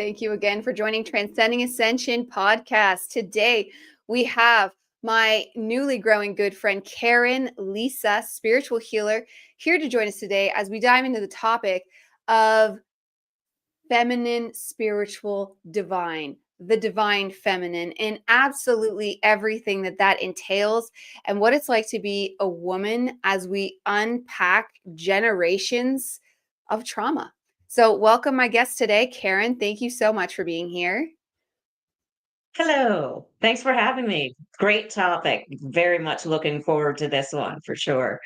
Thank you again for joining Transcending Ascension Podcast. Today, we have my newly growing good friend, Karen Lisa, spiritual healer, here to join us today as we dive into the topic of feminine, spiritual, divine, the divine feminine, and absolutely everything that entails, and what it's like to be a woman as we unpack generations of trauma. So welcome my guest today, Karen. Thank you so much for being here. Hello. Thanks for having me. Great topic. Very much looking forward to this one for sure.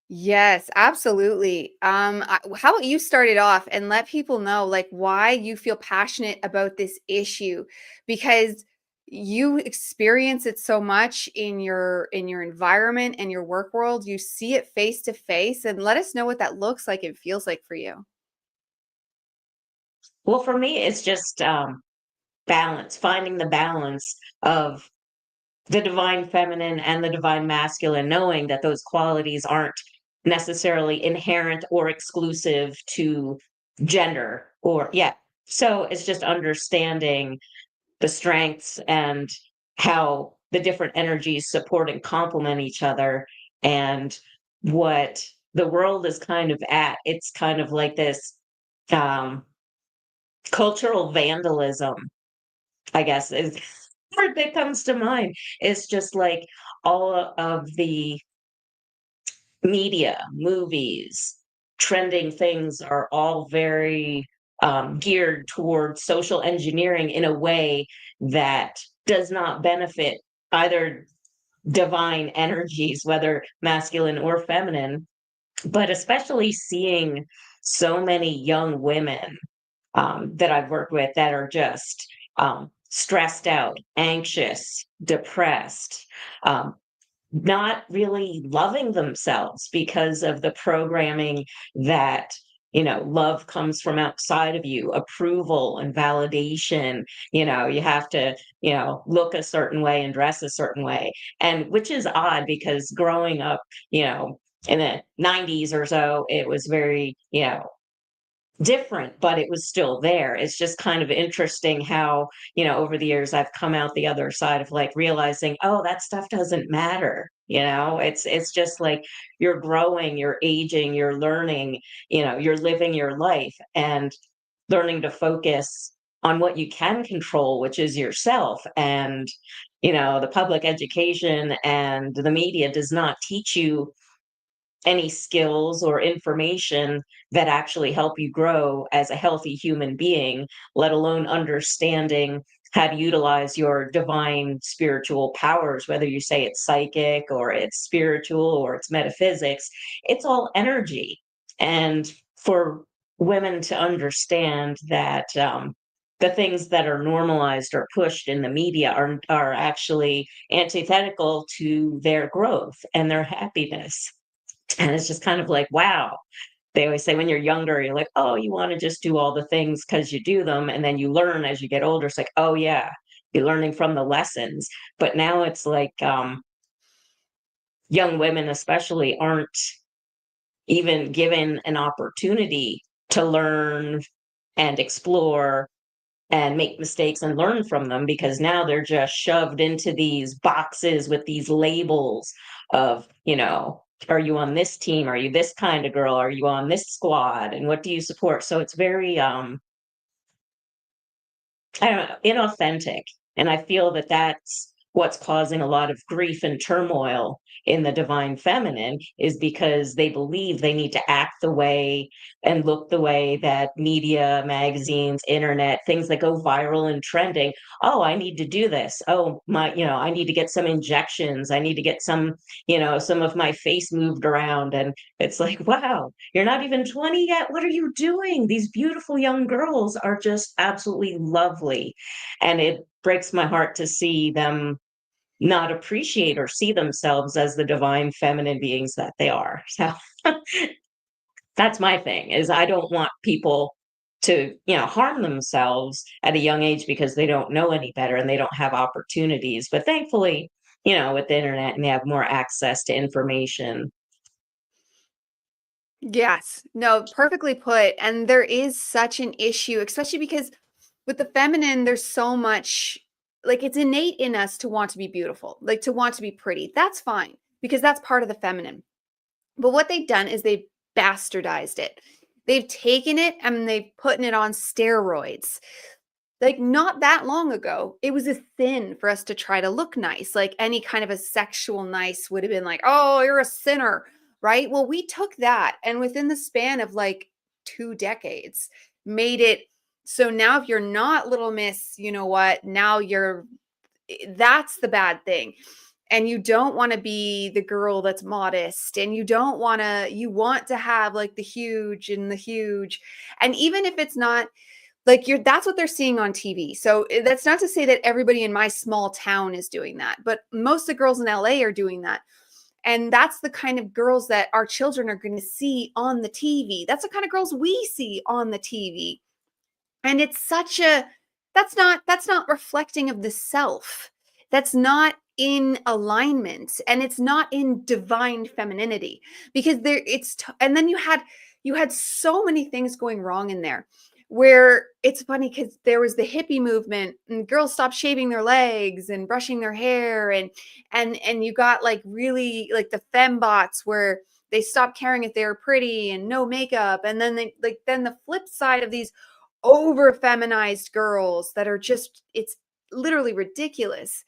Yes, absolutely. How about you start it off and let people know like why you feel passionate about this issue, because you experience it so much in your environment and your work world. You see it face to face, and let us know what that looks like and feels like for you. Well, for me, it's just balance, finding the balance of the divine feminine and the divine masculine, knowing that those qualities aren't necessarily inherent or exclusive to gender or, yeah. So it's just understanding the strengths and how the different energies support and complement each other, and what the world is kind of at. It's kind of like this um, cultural vandalism, I guess, is the word that comes to mind. It's just like all of the media, movies, trending things are all very geared towards social engineering in a way that does not benefit either divine energies, whether masculine or feminine, but especially seeing so many young women that I've worked with that are just stressed out, anxious, depressed, um, not really loving themselves because of the programming that, love comes from outside of you, approval and validation. You have to, look a certain way and dress a certain way. And which is odd because growing up, in the 90s or so, it was very, different, but it was still there. It's just kind of interesting how, over the years I've come out the other side of like realizing, oh, that stuff doesn't matter. It's just like you're growing, you're aging, you're learning, you're living your life and learning to focus on what you can control, which is yourself. And, the public education and the media does not teach you any skills or information that actually help you grow as a healthy human being, let alone understanding how to utilize your divine spiritual powers, whether you say it's psychic or it's spiritual or it's metaphysics, it's all energy. And for women to understand that the things that are normalized or pushed in the media are actually antithetical to their growth and their happiness. And it's just kind of like, wow. They always say when you're younger, you're like, oh, you want to just do all the things because you do them. And then you learn as you get older. It's like, oh, yeah, you're learning from the lessons. But now it's like young women, especially, aren't even given an opportunity to learn and explore and make mistakes and learn from them, because now they're just shoved into these boxes with these labels of, are you on this team? Are you this kind of girl? Are you on this squad? And what do you support? So it's very, I don't know, inauthentic. And I feel that that's what's causing a lot of grief and turmoil in the divine feminine, is because they believe they need to act the way and look the way that media, magazines, internet, things that go viral and trending. Oh, I need to do this. Oh, I need to get some injections. I need to get some of my face moved around. And it's like, wow, you're not even 20 yet. What are you doing? These beautiful young girls are just absolutely lovely. And it breaks my heart to see them not appreciate or see themselves as the divine feminine beings that they are. So that's my thing, is I don't want people to, harm themselves at a young age because they don't know any better and they don't have opportunities. But thankfully, with the internet, and they have more access to information. Yes, no, perfectly put. And there is such an issue, especially because with the feminine, there's so much, like, it's innate in us to want to be beautiful, like to want to be pretty. That's fine because that's part of the feminine. But what they've done is they've bastardized it. They've taken it and they've putting it on steroids. Like, not that long ago, it was a sin for us to try to look nice. Like, any kind of a sexual nice would have been like, oh, you're a sinner, right? Well, we took that and within the span of like 2 decades, made it so now if you're not little miss, you know what? Now that's the bad thing. And you don't want to be the girl that's modest, and you want to have like the huge and the huge. And even if it's not like that's what they're seeing on TV. So that's not to say that everybody in my small town is doing that, but most of the girls in LA are doing that. And that's the kind of girls that our children are going to see on the TV. That's the kind of girls we see on the TV. And it's such a that's not reflecting of the self. That's not in alignment, and it's not in divine femininity, because and then you had so many things going wrong in there, where it's funny because there was the hippie movement and girls stopped shaving their legs and brushing their hair, and you got like really like the fembots where they stopped caring if they were pretty and no makeup. And then then the flip side of these over feminized girls that are just, it's literally ridiculous.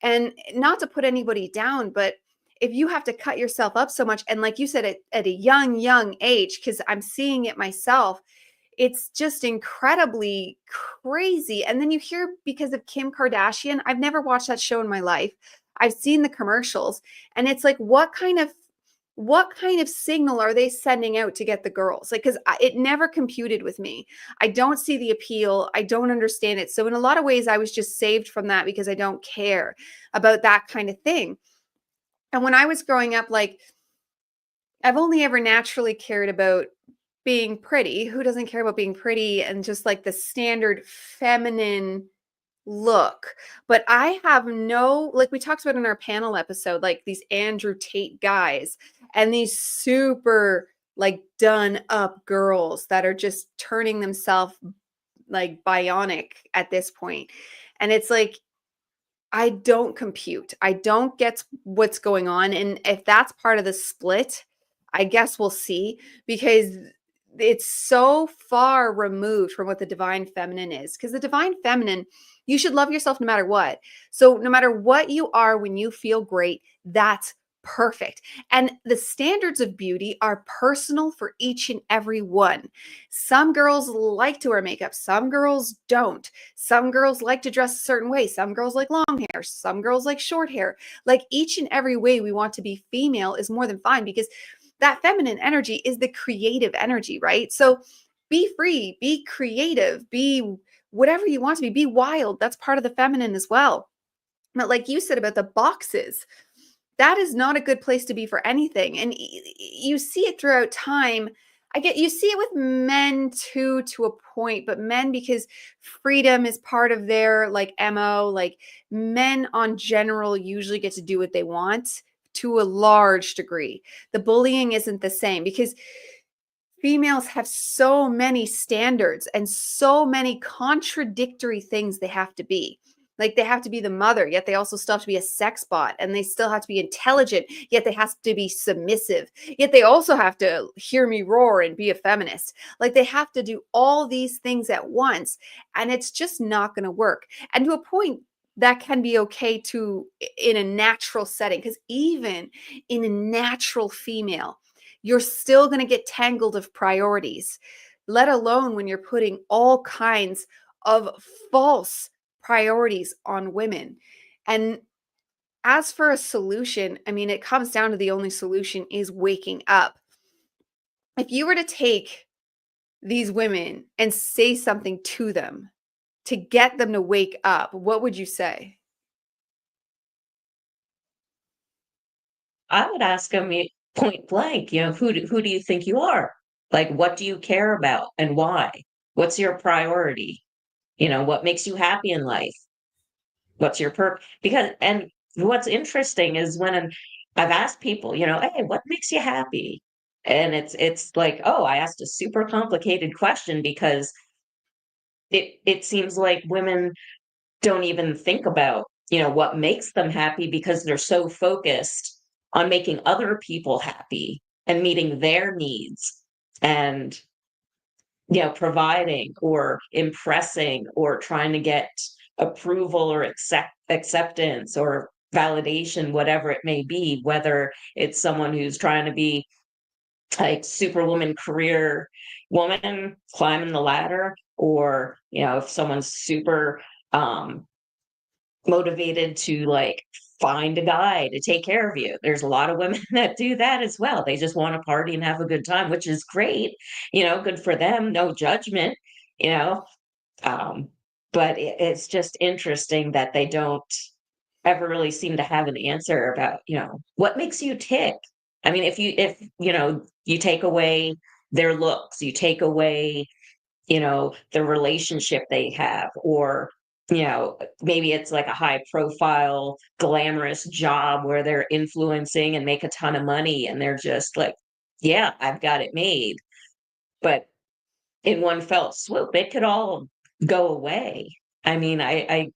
And not to put anybody down, but if you have to cut yourself up so much, and like you said, at a young age, because I'm seeing it myself, it's just incredibly crazy. And then you hear because of Kim Kardashian, I've never watched that show in my life. I've seen the commercials, and it's like, what kind of signal are they sending out to get the girls? Like, because it never computed with me. I don't see the appeal. I don't understand it. So in a lot of ways, I was just saved from that because I don't care about that kind of thing. And when I was growing up, like, I've only ever naturally cared about being pretty. Who doesn't care about being pretty and just like the standard feminine look? But I have no, like we talked about in our panel episode, like these Andrew Tate guys and these super like done up girls that are just turning themselves like bionic at this point. And it's like, I don't compute. I don't get what's going on. And if that's part of the split, I guess we'll see, because it's so far removed from what the divine feminine is. Because the divine feminine, you should love yourself no matter what. So no matter what you are, when you feel great, that's perfect. And the standards of beauty are personal for each and every one. Some girls like to wear makeup, some girls don't. Some girls like to dress a certain way, some girls like long hair, some girls like short hair. Like, each and every way we want to be female is more than fine, because that feminine energy is the creative energy, right? So be free, be creative, be whatever you want to be wild. That's part of the feminine as well. But like you said about the boxes, that is not a good place to be for anything. And you see it throughout time. You see it with men too, to a point, but men, because freedom is part of their like MO, like men on general usually get to do what they want to a large degree. The bullying isn't the same, because females have so many standards and so many contradictory things they have to be. Like, they have to be the mother, yet they also still have to be a sex bot, and they still have to be intelligent, yet they have to be submissive, yet they also have to hear me roar and be a feminist. Like, they have to do all these things at once, and it's just not going to work. And to a point, that can be okay to in a natural setting, because even in a natural female, you're still going to get tangled of priorities, let alone when you're putting all kinds of false priorities on women. And as for a solution, I mean, it comes down to the only solution is waking up. If you were to take these women and say something to them to get them to wake up, what would you say? I would ask them point blank, who do you think you are? Like, what do you care about and why? What's your priority? What makes you happy in life? What's your purpose? And what's interesting is when I've asked people, hey, what makes you happy? And it's like, oh, I asked a super complicated question, because it seems like women don't even think about, what makes them happy because they're so focused on making other people happy and meeting their needs and, providing or impressing or trying to get approval or acceptance or validation, whatever it may be, whether it's someone who's trying to be like superwoman career woman climbing the ladder, or if someone's super um motivated to like find a guy to take care of you. There's a lot of women that do that as well. They just want to party and have a good time, which is great, good for them, no judgment, you know. Um, but it's just interesting that they don't ever really seem to have an answer about, what makes you tick. I mean, if you take away their looks, you take away the relationship they have, or maybe it's like a high profile glamorous job where they're influencing and make a ton of money and they're just like, yeah, I've got it made. But in one fell swoop it could all go away. I mean, I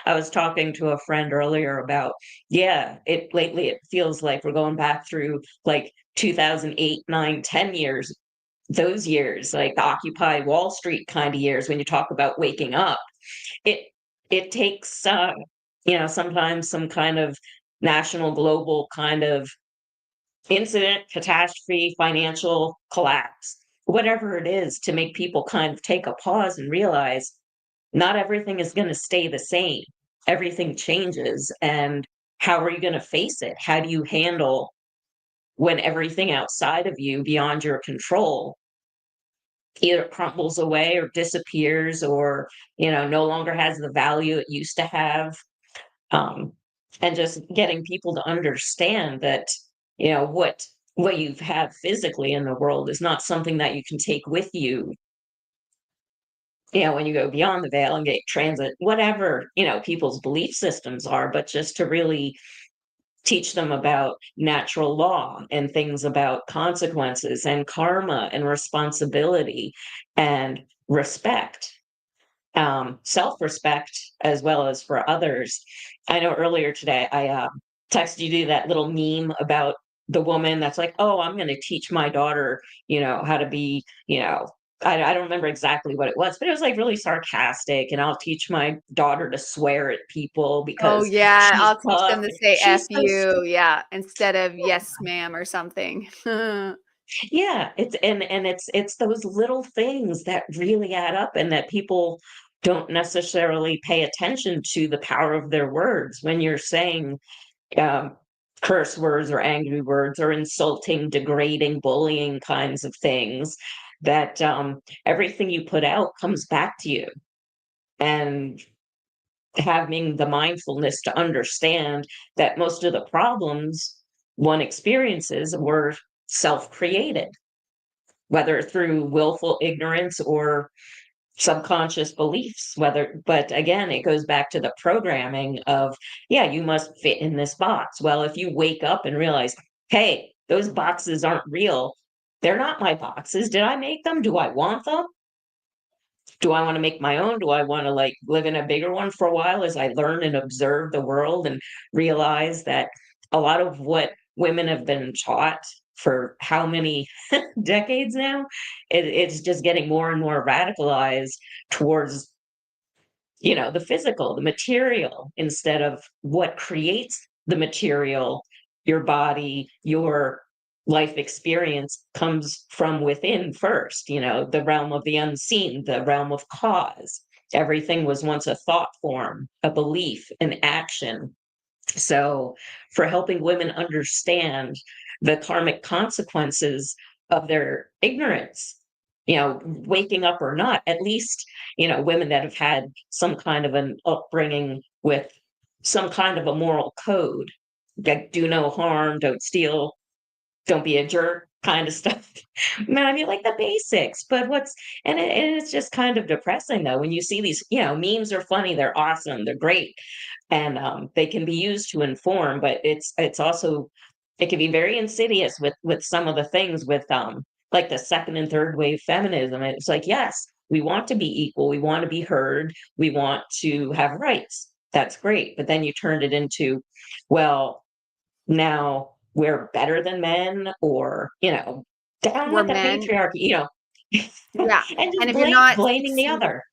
was talking to a friend earlier about, yeah, it lately it feels like we're going back through like 2008, 9, 10 years, those years, like the Occupy Wall Street kind of years, when you talk about waking up. It it takes sometimes some kind of national, global kind of incident, catastrophe, financial collapse, whatever it is, to make people kind of take a pause and realize not everything is going to stay the same. Everything changes. And how are you going to face it? How do you handle when everything outside of you, beyond your control, either crumbles away or disappears, or no longer has the value it used to have? um, and just getting people to understand that what you've had physically in the world is not something that you can take with you, when you go beyond the veil and get transit, whatever people's belief systems are, but just to really teach them about natural law and things about consequences and karma and responsibility and respect, self-respect, as well as for others. I know earlier today I texted you that little meme about the woman that's like, oh, I'm going to teach my daughter, how to be, I don't remember exactly what it was, but it was like really sarcastic. And I'll teach my daughter to swear at people Oh, because yeah, she's I'll teach tough. them to say "F She's so you," yeah, instead of "Yes, ma'am," or something. Yeah, it's those little things that really add up and that people don't necessarily pay attention to the power of their words when you're saying um, curse words or angry words or insulting, degrading, bullying kinds of things, that everything you put out comes back to you. And having the mindfulness to understand that most of the problems one experiences were self-created, whether through willful ignorance or subconscious beliefs. But again, it goes back to the programming of, yeah, you must fit in this box. Well, if you wake up and realize, hey, those boxes aren't real, they're not my boxes. Did I make them? Do I want them? Do I want to make my own? Do I want to like live in a bigger one for a while as I learn and observe the world and realize that a lot of what women have been taught for how many decades now, it's just getting more and more radicalized towards, the physical, the material, instead of what creates the material. Your body, your life experience comes from within first, the realm of the unseen, the realm of cause. Everything was once a thought form, a belief, an action. So, for helping women understand the karmic consequences of their ignorance, waking up or not, at least, women that have had some kind of an upbringing with some kind of a moral code, like do no harm, don't steal, don't be a jerk kind of stuff. I mean, like the basics, but and it's just kind of depressing though when you see these, memes are funny, they're awesome, they're great, and they can be used to inform, but it's also, it can be very insidious with some of the things with like the second and third wave feminism. It's like, yes, We want to be equal. We want to be heard. We want to have rights. That's great. But then you turned it into, well, now we're better than men, or, down We're with the men. patriarchy, Yeah. and And just if you're not blaming the succeeding, other.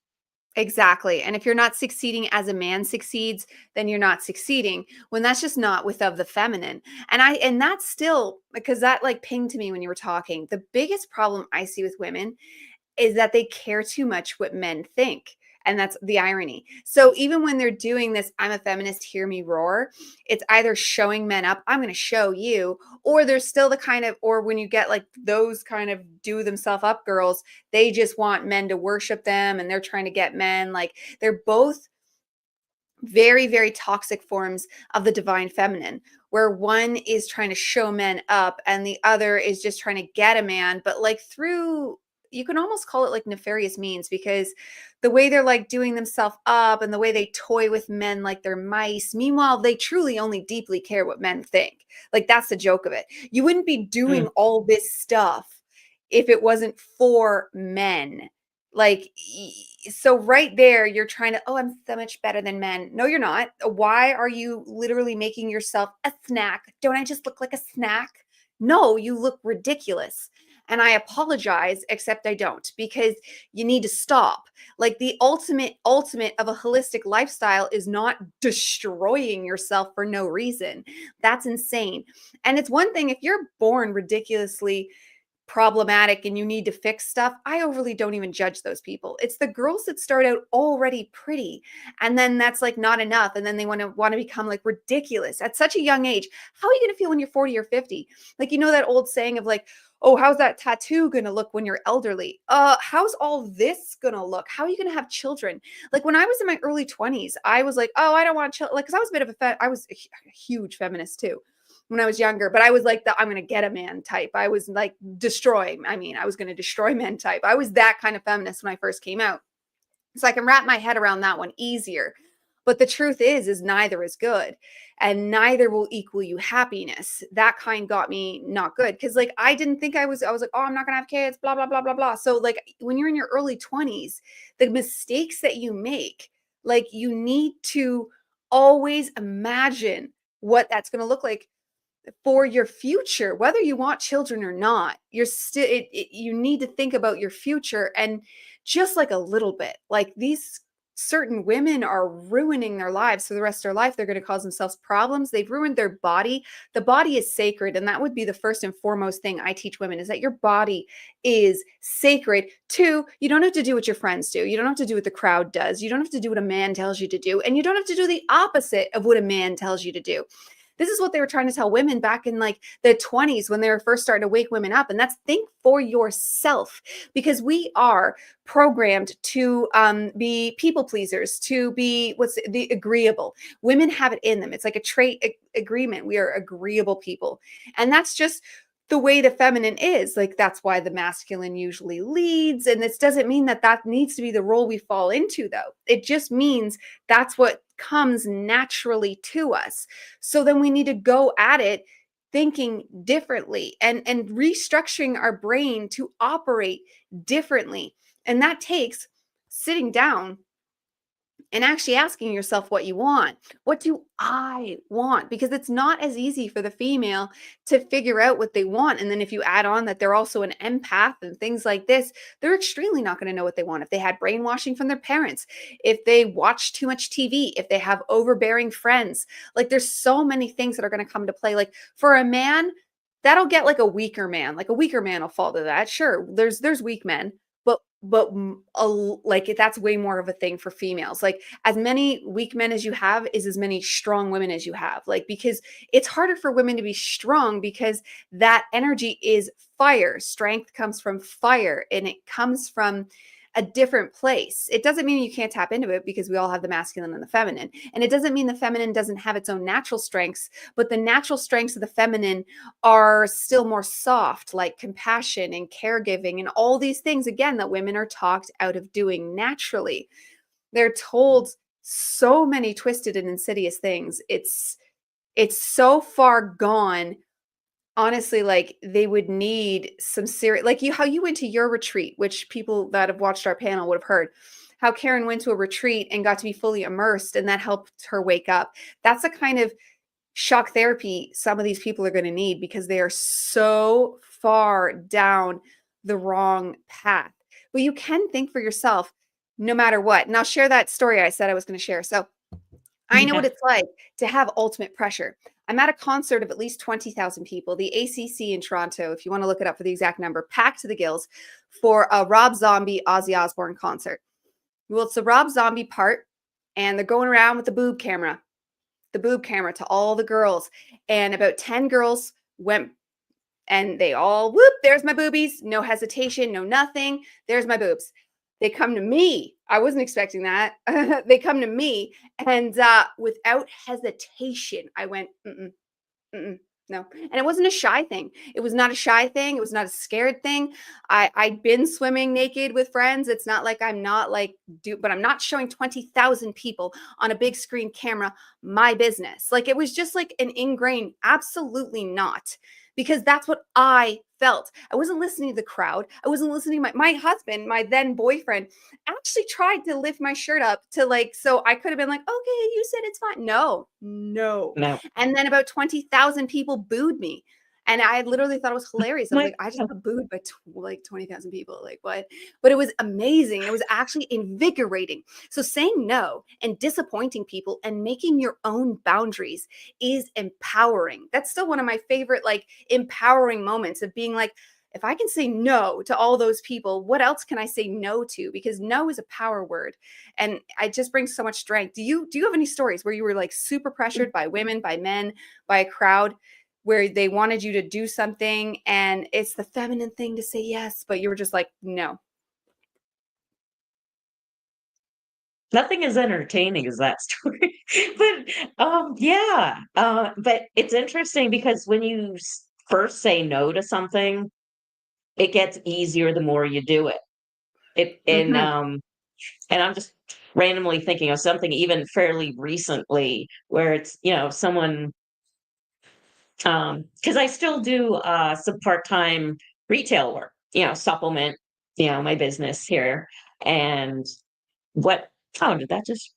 exactly. And if you're not succeeding as a man succeeds, then you're not succeeding, when that's just not with of the feminine. And that's still, because that like pinged to me when you were talking. The biggest problem I see with women is that they care too much what men think. And that's the irony. So even when they're doing this, I'm a feminist, hear me roar, it's either showing men up, I'm going to show you, or there's still the kind of, or when you get like those kind of do themselves up girls, they just want men to worship them and they're trying to get men. Like they're both very, very toxic forms of the divine feminine, where one is trying to show men up and the other is just trying to get a man, but like through, you can almost call it like nefarious means, because the way they're like doing themselves up and the way they toy with men like they're mice. Meanwhile, they truly only deeply care what men think. Like that's the joke of it. You wouldn't be doing Mm, all this stuff if it wasn't for men. Like, so right there, you're trying to, oh, I'm so much better than men. No, you're not. Why are you literally making yourself a snack? Don't I just look like a snack? No, you look ridiculous. And I apologize, except I don't, because you need to stop. Like the ultimate of a holistic lifestyle is not destroying yourself for no reason. That's insane. And it's one thing if you're born ridiculously problematic and you need to fix stuff, I overly don't even judge those people. It's the girls that start out already pretty and then that's like not enough and then they want to become like ridiculous at such a young age. How are you going to feel when you're 40 or 50? Like that old saying of like, "Oh, how's that tattoo going to look when you're elderly?" How's all this going to look? How are you going to have children? Like when I was in my early 20s, I was like, "Oh, I don't want children." Like cuz I was a bit of I was a huge feminist too when I was younger, but I was like the I'm going to get a man type. I was like I was going to destroy men type. I was that kind of feminist when I first came out. So I can wrap my head around that one easier. But the truth is neither is good and neither will equal you happiness. That kind got me not good cuz like I didn't think I was like, "Oh, I'm not going to have kids, blah blah blah blah blah." So like when you're in your early 20s, the mistakes that you make, like you need to always imagine what that's going to look like for your future, whether you want children or not. You're still you need to think about your future, and just like a little bit, like these certain women are ruining their lives for the rest of their life. They're going to cause themselves problems. They've ruined their body. The body is sacred, and that would be the first and foremost thing I teach women, is that your body is sacred. Two, you don't have to do what your friends do. You don't have to do what the crowd does. You don't have to do what a man tells you to do, and you don't have to do the opposite of what a man tells you to do. This is what they were trying to tell women back in like the 20s when they were first starting to wake women up. And that's think for yourself, because we are programmed to be people pleasers, to be what's the agreeable. Women have it in them. It's like a trait agreement. We are agreeable people. And that's just the way the feminine is. Like that's why the masculine usually leads. And this doesn't mean that that needs to be the role we fall into, though. It just means that's what comes naturally to us. So then we need to go at it thinking differently and restructuring our brain to operate differently. And that takes sitting down and actually asking yourself what you want. What do I want? Because it's not as easy for the female to figure out what they want. And then if you add on that they're also an empath and things like this, they're extremely not going to know what they want. If they had brainwashing from their parents, if they watch too much TV, if they have overbearing friends, like there's so many things that are going to come to play. Like for a man, that'll get like a weaker man. Like a weaker man will fall to that. Sure, there's weak men, like that's way more of a thing for females. Like as many weak men as you have is as many strong women as you have. Like because it's harder for women to be strong because that energy is fire. Strength comes from fire and it comes from a different place. It doesn't mean you can't tap into it, because we all have the masculine and the feminine. And it doesn't mean the feminine doesn't have its own natural strengths, but the natural strengths of the feminine are still more soft, like compassion and caregiving and all these things, again, that women are talked out of doing naturally. They're told so many twisted and insidious things. It's so far gone honestly, like they would need some serious, like how you went to your retreat, which people that have watched our panel would have heard. How Karen went to a retreat and got to be fully immersed, and that helped her wake up. That's the kind of shock therapy some of these people are going to need, because they are so far down the wrong path. But you can think for yourself no matter what. And I'll share that story I said I was going to share. So I know what Yeah. it's like to have ultimate pressure. I'm at a concert of at least 20,000 people, the ACC in Toronto, if you want to look it up for the exact number, packed to the gills for a Rob Zombie Ozzy Osbourne concert. Well, it's the Rob Zombie part, and they're going around with the boob camera to all the girls. And about 10 girls went, and they all, whoop, there's my boobies. No hesitation, no nothing. There's my boobs. They come to me. I wasn't expecting that. They come to me, and without hesitation, I went, no. And it wasn't a shy thing. It was not a shy thing. It was not a scared thing. I'd been swimming naked with friends. It's not like I'm not like, but I'm not showing 20,000 people on a big screen camera my business. Like, it was just like an ingrained, absolutely not. Because that's what I felt. I wasn't listening to the crowd. I wasn't listening to my husband, my then boyfriend, actually tried to lift my shirt up to, like, so I could have been like, okay, you said it's fine. No, no. No. And then about 20,000 people booed me. And I literally thought it was hilarious. I was My like, I just got booed by like 20,000 people. Like, what? But it was amazing. It was actually invigorating. So saying no and disappointing people and making your own boundaries is empowering. That's still one of my favorite, like, empowering moments of being like, if I can say no to all those people, what else can I say no to? Because no is a power word, and it just brings so much strength. Do you have any stories where you were like super pressured by women, by men, by a crowd, where they wanted you to do something and it's the feminine thing to say yes, but you were just like, no? Nothing as entertaining as that story. But, yeah, but it's interesting because when you first say no to something, it gets easier the more you do it. It Hmm. and I'm just randomly thinking of something even fairly recently where it's, someone, because I still do, some part-time retail work, supplement, my business here, and what oh, did that just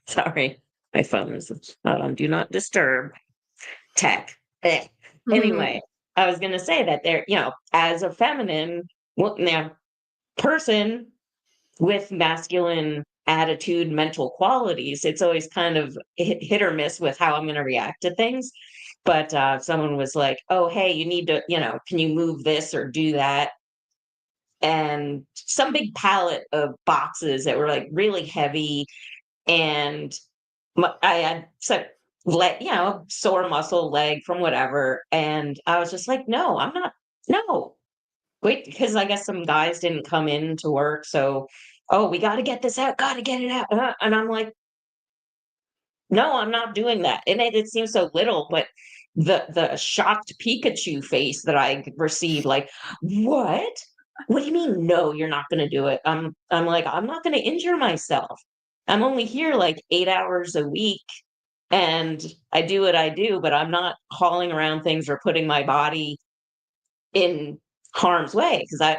sorry, my phone is not on do not disturb tech. Eh. Hmm. Anyway, I was gonna say that there, as a feminine now person with masculine attitude, mental qualities, it's always kind of hit or miss with how I'm gonna react to things. But someone was like, "Oh, hey, you need to, can you move this or do that?" And some big pallet of boxes that were like really heavy, and I had some sore muscle leg from whatever, and I was just like, "No, I'm not. No, wait," because I guess some guys didn't come in to work, so, "Oh, we got to get this out. Got to get it out," and I'm like, "No, I'm not doing that." And it seems so little, but the shocked Pikachu face that I received, like, "What? What do you mean, no, you're not gonna do it?" I'm like, "I'm not gonna injure myself. I'm only here, like, 8 hours a week, and I do what I do, but I'm not hauling around things or putting my body in harm's way because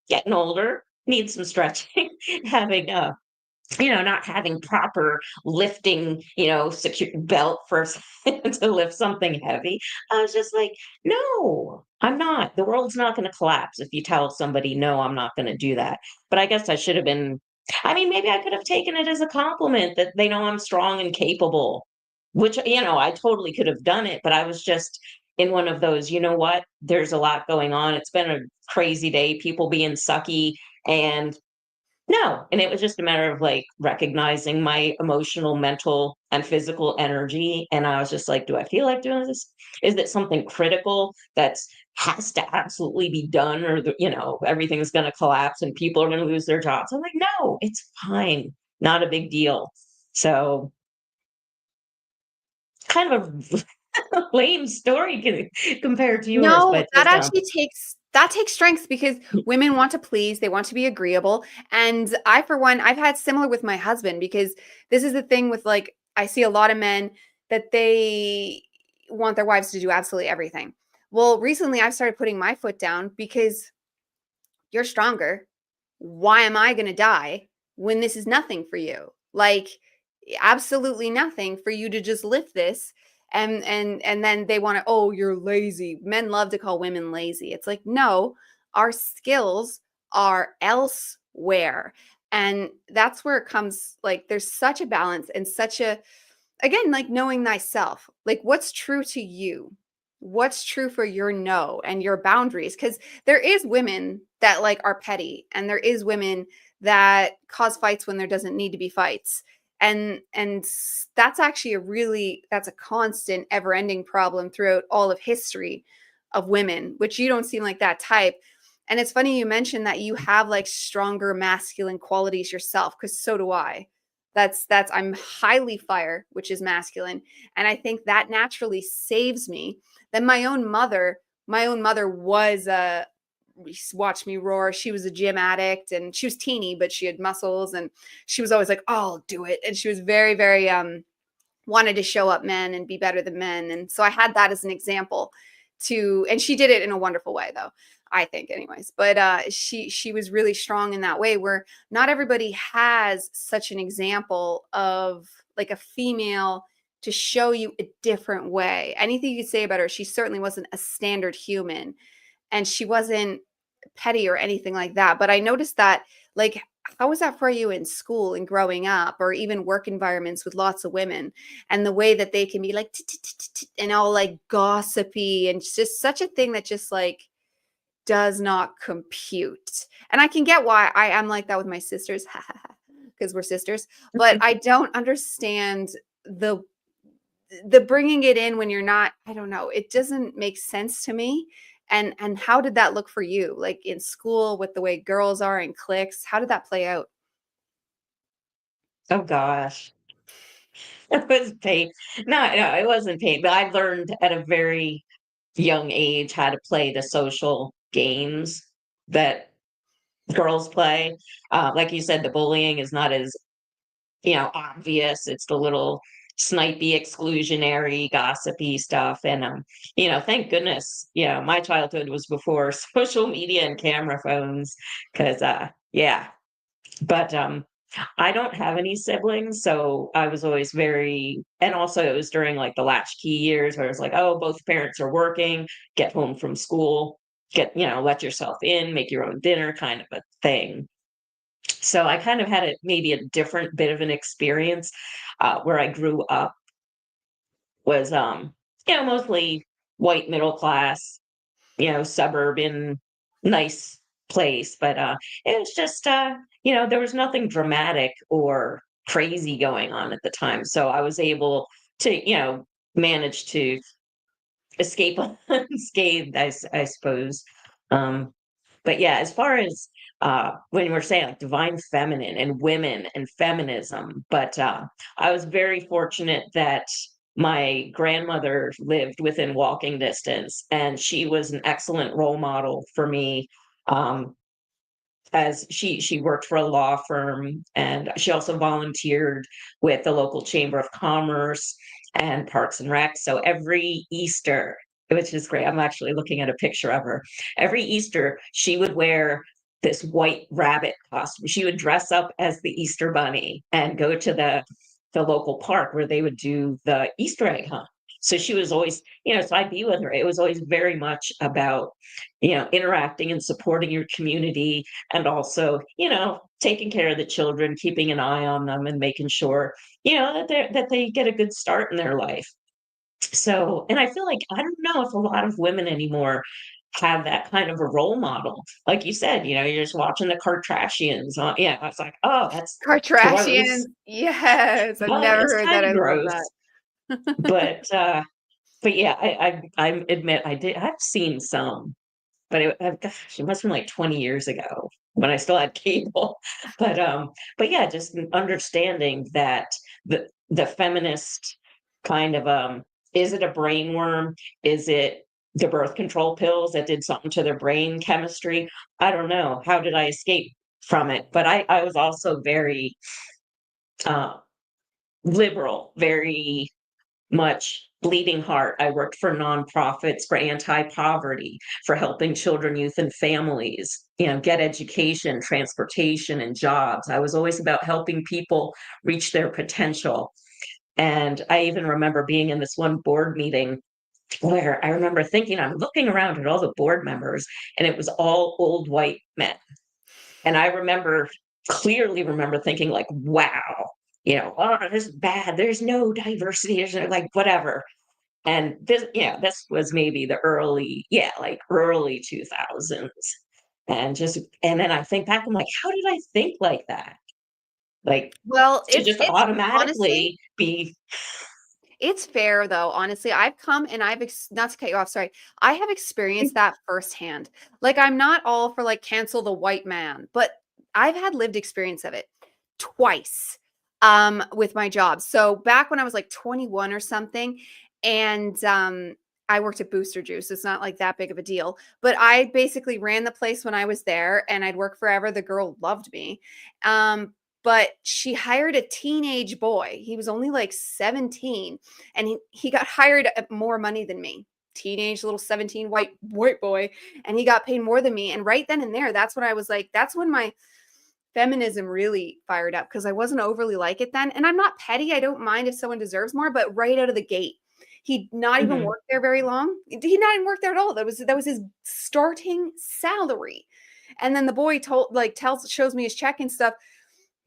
getting older, need some stretching, having, not having proper lifting, secure belt for to lift something heavy. I was just like, no, I'm not. The world's not going to collapse if you tell somebody, no, I'm not going to do that. But I guess I should have been, I mean, maybe I could have taken it as a compliment that they know I'm strong and capable, which, I totally could have done it. But I was just in one of those, you know what? There's a lot going on. It's been a crazy day, people being sucky. And no, and it was just a matter of, like, recognizing my emotional, mental, and physical energy, and I was just like, "Do I feel like doing this? Is it something critical that's has to absolutely be done or everything's gonna collapse and people are gonna lose their jobs?" I'm like, "No, it's fine. Not a big deal." So, kind of a lame story compared to yours, No, but just, that takes strength, because women want to please, they want to be agreeable. And I, for one, I've had similar with my husband, because this is the thing with, like, I see a lot of men that they want their wives to do absolutely everything. Well, recently I've started putting my foot down because you're stronger. Why am I going to die when this is nothing for you? Like, absolutely nothing for you to just lift this. And then they want to, oh, you're lazy. Men love to call women lazy. It's like, no, our skills are elsewhere. And that's where it comes, like, there's such a balance and such a, again, like knowing thyself, like what's true to you, what's true for your no and your boundaries. Because there is women that like are petty, and there is women that cause fights when there doesn't need to be fights. And that's actually that's a constant ever ending problem throughout all of history of women, which you don't seem like that type. And it's funny you mentioned that you have like stronger masculine qualities yourself, because so do I. That's I'm highly fire, which is masculine, and I think that naturally saves me. Then my own mother was a watch me roar. She was a gym addict, and she was teeny, but she had muscles, and she was always like, oh, I'll do it. And she was very, very wanted to show up men and be better than men. And so I had that as an example to, and she did it in a wonderful way though, I think anyways. But she was really strong in that way, where not everybody has such an example of like a female to show you a different way. Anything you could say about her, she certainly wasn't a standard human, and she wasn't petty or anything like that. But I noticed that, like, how was that for you in school and growing up, or even work environments with lots of women, and the way that they can be like and all like gossipy, and it's just such a thing that just like does not compute. And I can get why I am like that with my sisters, because we're sisters, but I don't understand the bringing it in when you're not, I don't know, it doesn't make sense to me. And how did that look for you, like in school with the way girls are in cliques? How did that play out? Oh gosh. It was pain. No, it wasn't pain, but I learned at a very young age how to play the social games that girls play. Like you said, the bullying is not as, obvious. It's the little snipey, exclusionary, gossipy stuff. And, thank goodness, my childhood was before social media and camera phones. Cause, yeah, but, I don't have any siblings, so I was always and also it was during like the latchkey years where it's like, oh, both parents are working, get home from school, let yourself in, make your own dinner kind of a thing. So I kind of had maybe a different bit of an experience where I grew up was, mostly white middle class, suburban, nice place. But it was just, there was nothing dramatic or crazy going on at the time. So I was able to, manage to escape unscathed, I suppose. Um, but yeah, as far as when we're saying like divine feminine and women and feminism, but I was very fortunate that my grandmother lived within walking distance, and she was an excellent role model for me. Um, as she worked for a law firm, and she also volunteered with the local chamber of commerce and parks and rec. So every Easter, which is great, I'm actually looking at a picture of her, every Easter she would wear this white rabbit costume. She would dress up as the Easter bunny and go to the local park where they would do the Easter egg hunt. So she was always, so I'd be with her. It was always very much about, interacting and supporting your community, and also, taking care of the children, keeping an eye on them, and making sure, that they get a good start in their life. So, and I feel like I don't know if a lot of women anymore have that kind of a role model. Like you said, you're just watching the Kardashians. Yeah, I was like, oh, that's Kardashians, gross. yes, I've Well, never it's heard that. kind of I love gross, that. but yeah, I admit I've seen some, but gosh, it must have been like 20 years ago when I still had cable. But but yeah, just understanding that the feminist kind of is it a brain worm? Is it the birth control pills that did something to their brain chemistry? I don't know. How did I escape from it? But I was also very uh liberal, very much bleeding heart. I worked for nonprofits, for anti-poverty, for helping children, youth, and families, get education, transportation, and jobs. I was always about helping people reach their potential. And I even remember being in this one board meeting where I remember thinking, I'm looking around at all the board members, and it was all old white men. And I clearly remember thinking, like, wow, oh, this is bad. There's no diversity. There's no, like, whatever. And this was maybe the early 2000s. And then I think back, I'm like, how did I think like that? Like, Well, to just it's honestly, automatically be, it's fair though. Honestly, I've come and not to cut you off, sorry. I have experienced that firsthand. Like, I'm not all for like cancel the white man, but I've had lived experience of it twice with my job. So back when I was like 21 or something, and I worked at Booster Juice. It's not like that big of a deal, but I basically ran the place when I was there, and I'd work forever. The girl loved me. But she hired a teenage boy. He was only like 17, and he got hired at more money than me. Teenage little 17 white boy, and he got paid more than me. And right then and there, that's when I was like, that's when my feminism really fired up, because I wasn't overly like it then. And I'm not petty. I don't mind if someone deserves more, but right out of the gate, he'd not even Mhm. worked there very long. He not even worked there at all. That was his starting salary. And then the boy shows me his check and stuff,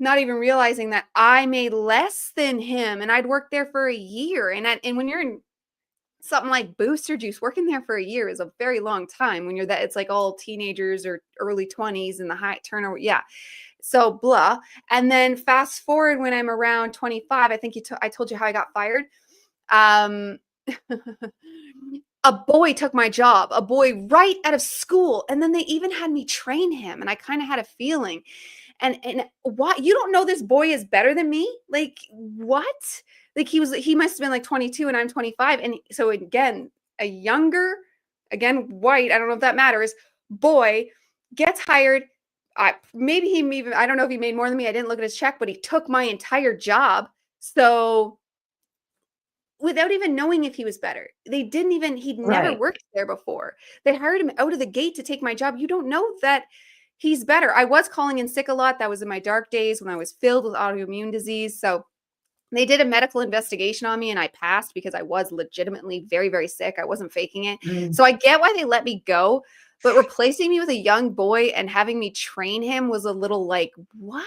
not even realizing that I made less than him, and I'd worked there for a year. And when you're in something like Booster Juice, working there for a year is a very long time. When you're that, it's like all teenagers or early 20s and the high turnover. Yeah. So blah. And then fast forward when I'm around 25, I think I told you how I got fired. Um, a boy took my job, a boy right out of school. And then they even had me train him. And I kind of had a feeling. And what, you don't know this boy is better than me? Like, what? Like, he must have been like 22 and I'm 25. And so again, a younger, again, white, I don't know if that matters, boy gets hired. I don't know if he made more than me. I didn't look at his check, but he took my entire job. So without even knowing if he was better, he'd never Right. worked there before. They hired him out of the gate to take my job. You don't know that he's better. I was calling in sick a lot. That was in my dark days when I was filled with autoimmune disease. So they did a medical investigation on me, and I passed because I was legitimately very, very sick. I wasn't faking it. Mm. So I get why they let me go, but replacing me with a young boy and having me train him was a little like, what?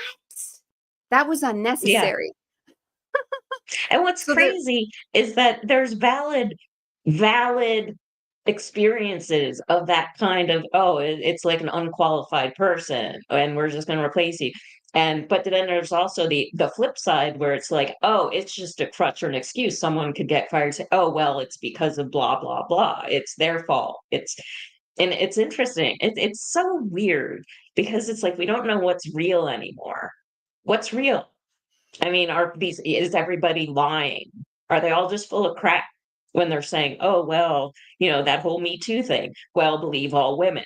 That was Yeah. unnecessary. And what's So the crazy is that there's valid experiences of that kind of, oh, it's like an unqualified person, and we're just going to replace you. But then there's also the flip side where it's like, oh, it's just a crutch or an excuse. Someone could get fired, say, oh, well, it's because of blah blah blah. It's their fault. It's interesting. It's so weird because it's like we don't know what's real anymore. What's real? I mean, is everybody lying? Are they all just full of crap when they're saying, "Oh, well, that whole Me Too thing. Well, believe all women."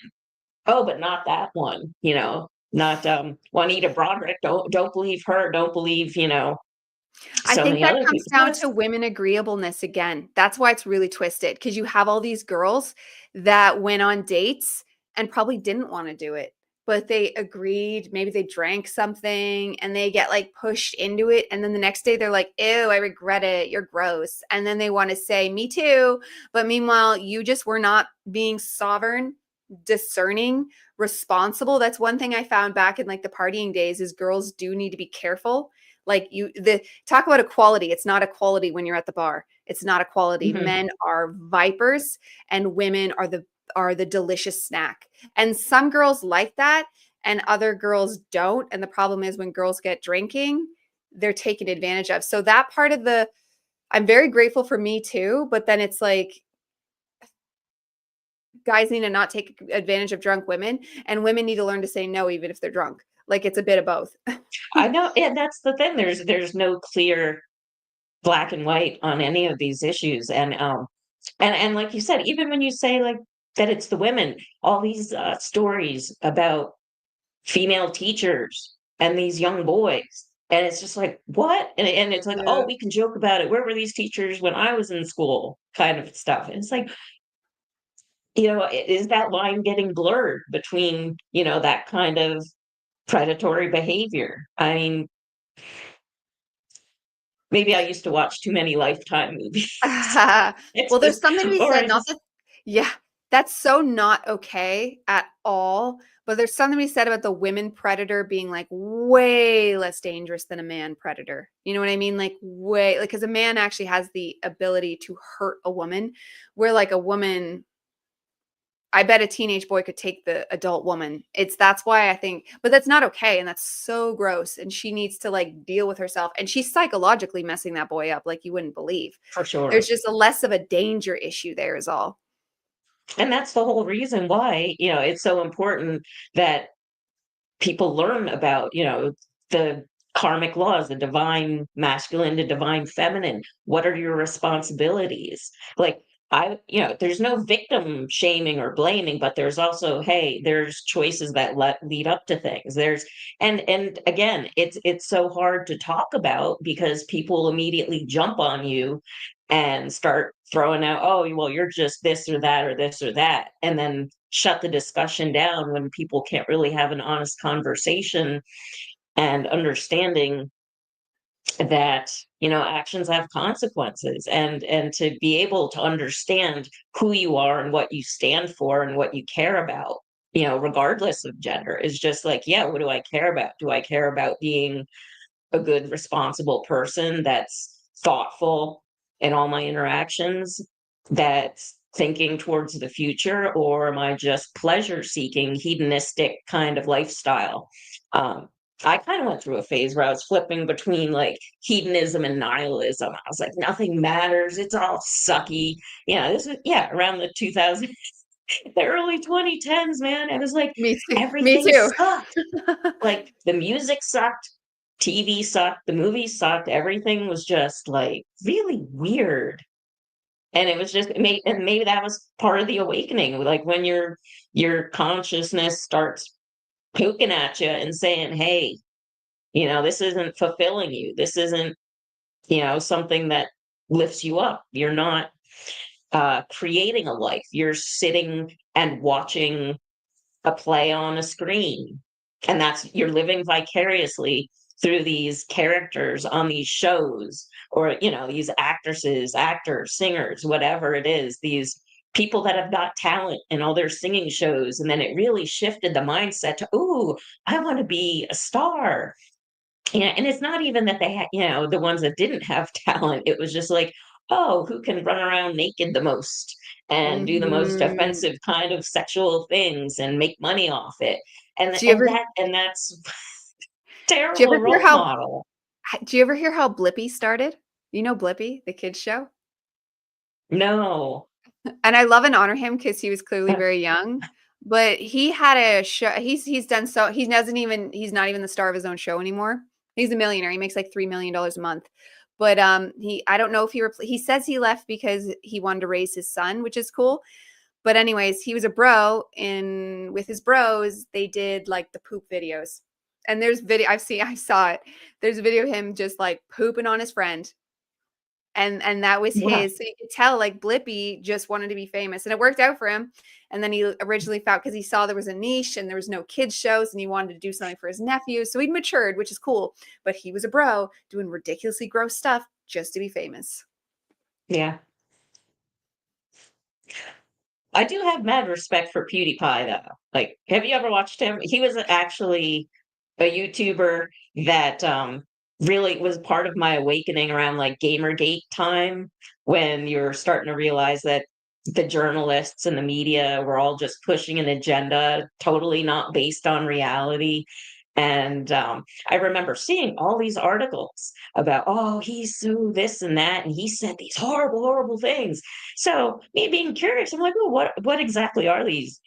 Oh, but not that one, not Juanita Broderick. Don't believe her. Don't believe, I so think many that other comes people. down to women agreeableness again. That's why it's really twisted, because you have all these girls that went on dates and probably didn't want to do it, but they agreed. Maybe they drank something and they get like pushed into it. And then the next day they're like, ew, I regret it. You're gross. And then they want to say, me too. But meanwhile, you just were not being sovereign, discerning, responsible. That's one thing I found back in like the partying days is girls do need to be careful. Like talk about equality. It's not equality when you're at the bar. It's not equality. Mhm. Men are vipers and women are the delicious snack. And some girls like that and other girls don't. And the problem is when girls get drinking, they're taken advantage of. So that part of I'm very grateful for Me Too, but then it's like guys need to not take advantage of drunk women, and women need to learn to say no even if they're drunk. Like, it's a bit of both. I know, and that's the thing. There's no clear black and white on any of these issues, and like you said, even when you say like that, it's the women. All these stories about female teachers and these young boys. And it's just like, what? And it's like, Yeah. oh, we can joke about it. Where were these teachers when I was in school? Kind of stuff. And it's like, is that line getting blurred between, that kind of predatory behavior? I mean, maybe I used to watch too many Lifetime movies. It's Well, there's just, something to be or said, I not just, that, yeah, that's so not okay at all. But there's something to be said about the women predator being like way less dangerous than a man predator. You know what I mean? Like, way, like, because a man actually has the ability to hurt a woman, where like a woman, I bet a teenage boy could take the adult woman. That's why I think, but that's not okay. And that's so gross. And she needs to like deal with herself. And she's psychologically messing that boy up like you wouldn't believe. for There's sure. just a less of a danger issue there, is all. And that's the whole reason why, it's so important that people learn about, the karmic laws, the divine masculine, the divine feminine. What are your responsibilities? Like, there's no victim shaming or blaming, but there's also, hey, there's choices that lead up to things. And again, it's so hard to talk about because people immediately jump on you and start throwing out, oh, well, you're just this or that or this or that, and then shut the discussion down when people can't really have an honest conversation and understanding that actions have consequences, and to be able to understand who you are and what you stand for and what you care about, regardless of gender, is just like, yeah, what do I care about? Do I care about being a good, responsible person that's thoughtful in all my interactions, that's thinking towards the future, or am I just pleasure seeking, hedonistic kind of lifestyle? Um, I kind of went through a phase where I was flipping between like hedonism and nihilism. I was like, nothing matters. It's all sucky. This is, yeah, around the 2000, the early 2010s, man. It was like Me too. Me everything too. sucked. Like the music sucked, TV sucked, the movies sucked, everything was just like really weird. And it was just and maybe that was part of the awakening, like when your consciousness starts poking at you and saying, hey, this isn't fulfilling you. This isn't, something that lifts you up. You're not creating a life. You're sitting and watching a play on a screen. And you're living vicariously through these characters on these shows, or, these actresses, actors, singers, whatever it is, these people that have got talent in all their singing shows. And then it really shifted the mindset to, ooh, I want to be a star. And it's not even that they had, the ones that didn't have talent. It was just like, oh, who can run around naked the most and do the most Mhm. offensive kind of sexual things and make money off it. And Do you and ever that's do you terrible ever hear role how model. do you ever hear how Blippi started? You know Blippi, the kids show? No. And I love and honor him because he was clearly very young, but he had a show. He's done so he's not even the star of his own show anymore. He's a millionaire. He makes like $3 million a month. But I don't know if he says he left because he wanted to raise his son, which is cool. But anyways, he was a bro, and with his bros, they did like the poop videos. And there's video I saw it. There's a video of him just like pooping on his friend, and that was Wow. his. So you could tell like Blippi just wanted to be famous, and it worked out for him. And then he originally found, because he saw there was a niche and there was no kids shows, and he wanted to do something for his nephews, so he'd matured, which is cool. But he was a bro doing ridiculously gross stuff just to be famous. Yeah. I do have mad respect for PewDiePie though. Like, have you ever watched him? He was actually a YouTuber that really was part of my awakening around like Gamergate time, when you're starting to realize that the journalists and the media were all just pushing an agenda totally not based on reality. And I remember seeing all these articles about, oh, he sued this and that, and he said these horrible, horrible things. So me being curious, I'm like, oh, what exactly are these?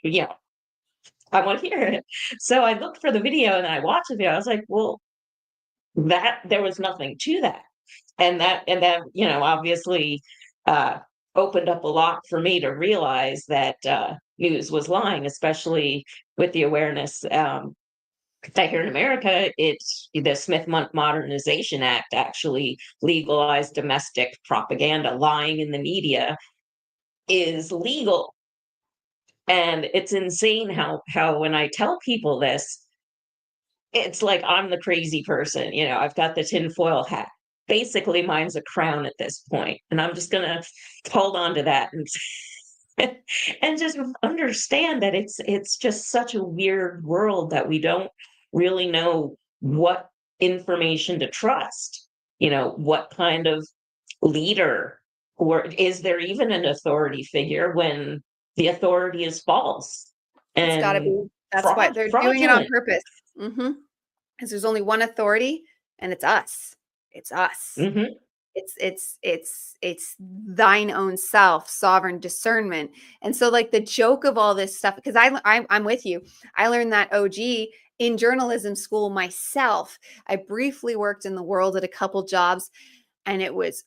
I want to hear it. So I looked for the video and I watched the video. I was like, well, that there was nothing to that. And that, obviously uh opened up a lot for me to realize that news was lying, especially with the awareness. that here in America, it's the Smith Modernization Act actually legalized domestic propaganda. Lying in the media is legal. And it's insane how when I tell people this, it's like I'm the crazy person. I've got the tinfoil hat. Basically, mine's a crown at this point, and I'm just gonna hold on to that and just understand that it's just such a weird world that we don't really know what information to trust. What kind of leader, or is there even an authority figure when the authority is false It's got to and be. That's why they're doing it on fraudulent? purpose. Because there's only one authority, and it's us. It's us. Hmm. It's thine own self, sovereign discernment. And so, like, the joke of all this stuff, because I'm with you. I learned that OG in journalism school myself. I briefly worked in the world at a couple jobs, and it was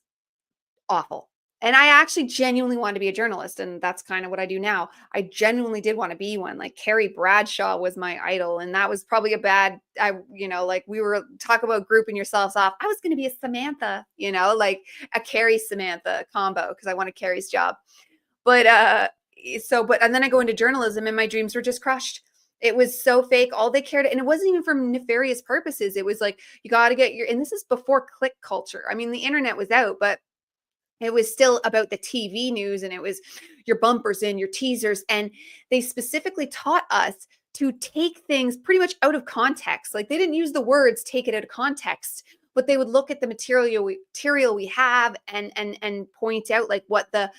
awful. And I actually genuinely wanted to be a journalist, and that's kind of what I do now. I genuinely did want to be one. Like, Carrie Bradshaw was my idol, and that was probably a bad, like, we were talk about grouping yourselves off. I was going to be a Samantha, like a Carrie Samantha combo, because I wanted Carrie's job. But and then I go into journalism, and my dreams were just crushed. It was so fake. All they cared, and it wasn't even for nefarious purposes. It was like, you got to get and this is before click culture. I mean, the internet was out, but it was still about the TV news, and it was your bumpers and your teasers. And they specifically taught us to take things pretty much out of context. Like, they didn't use the words take it out of context, but they would look at the material we have and point out, like, what the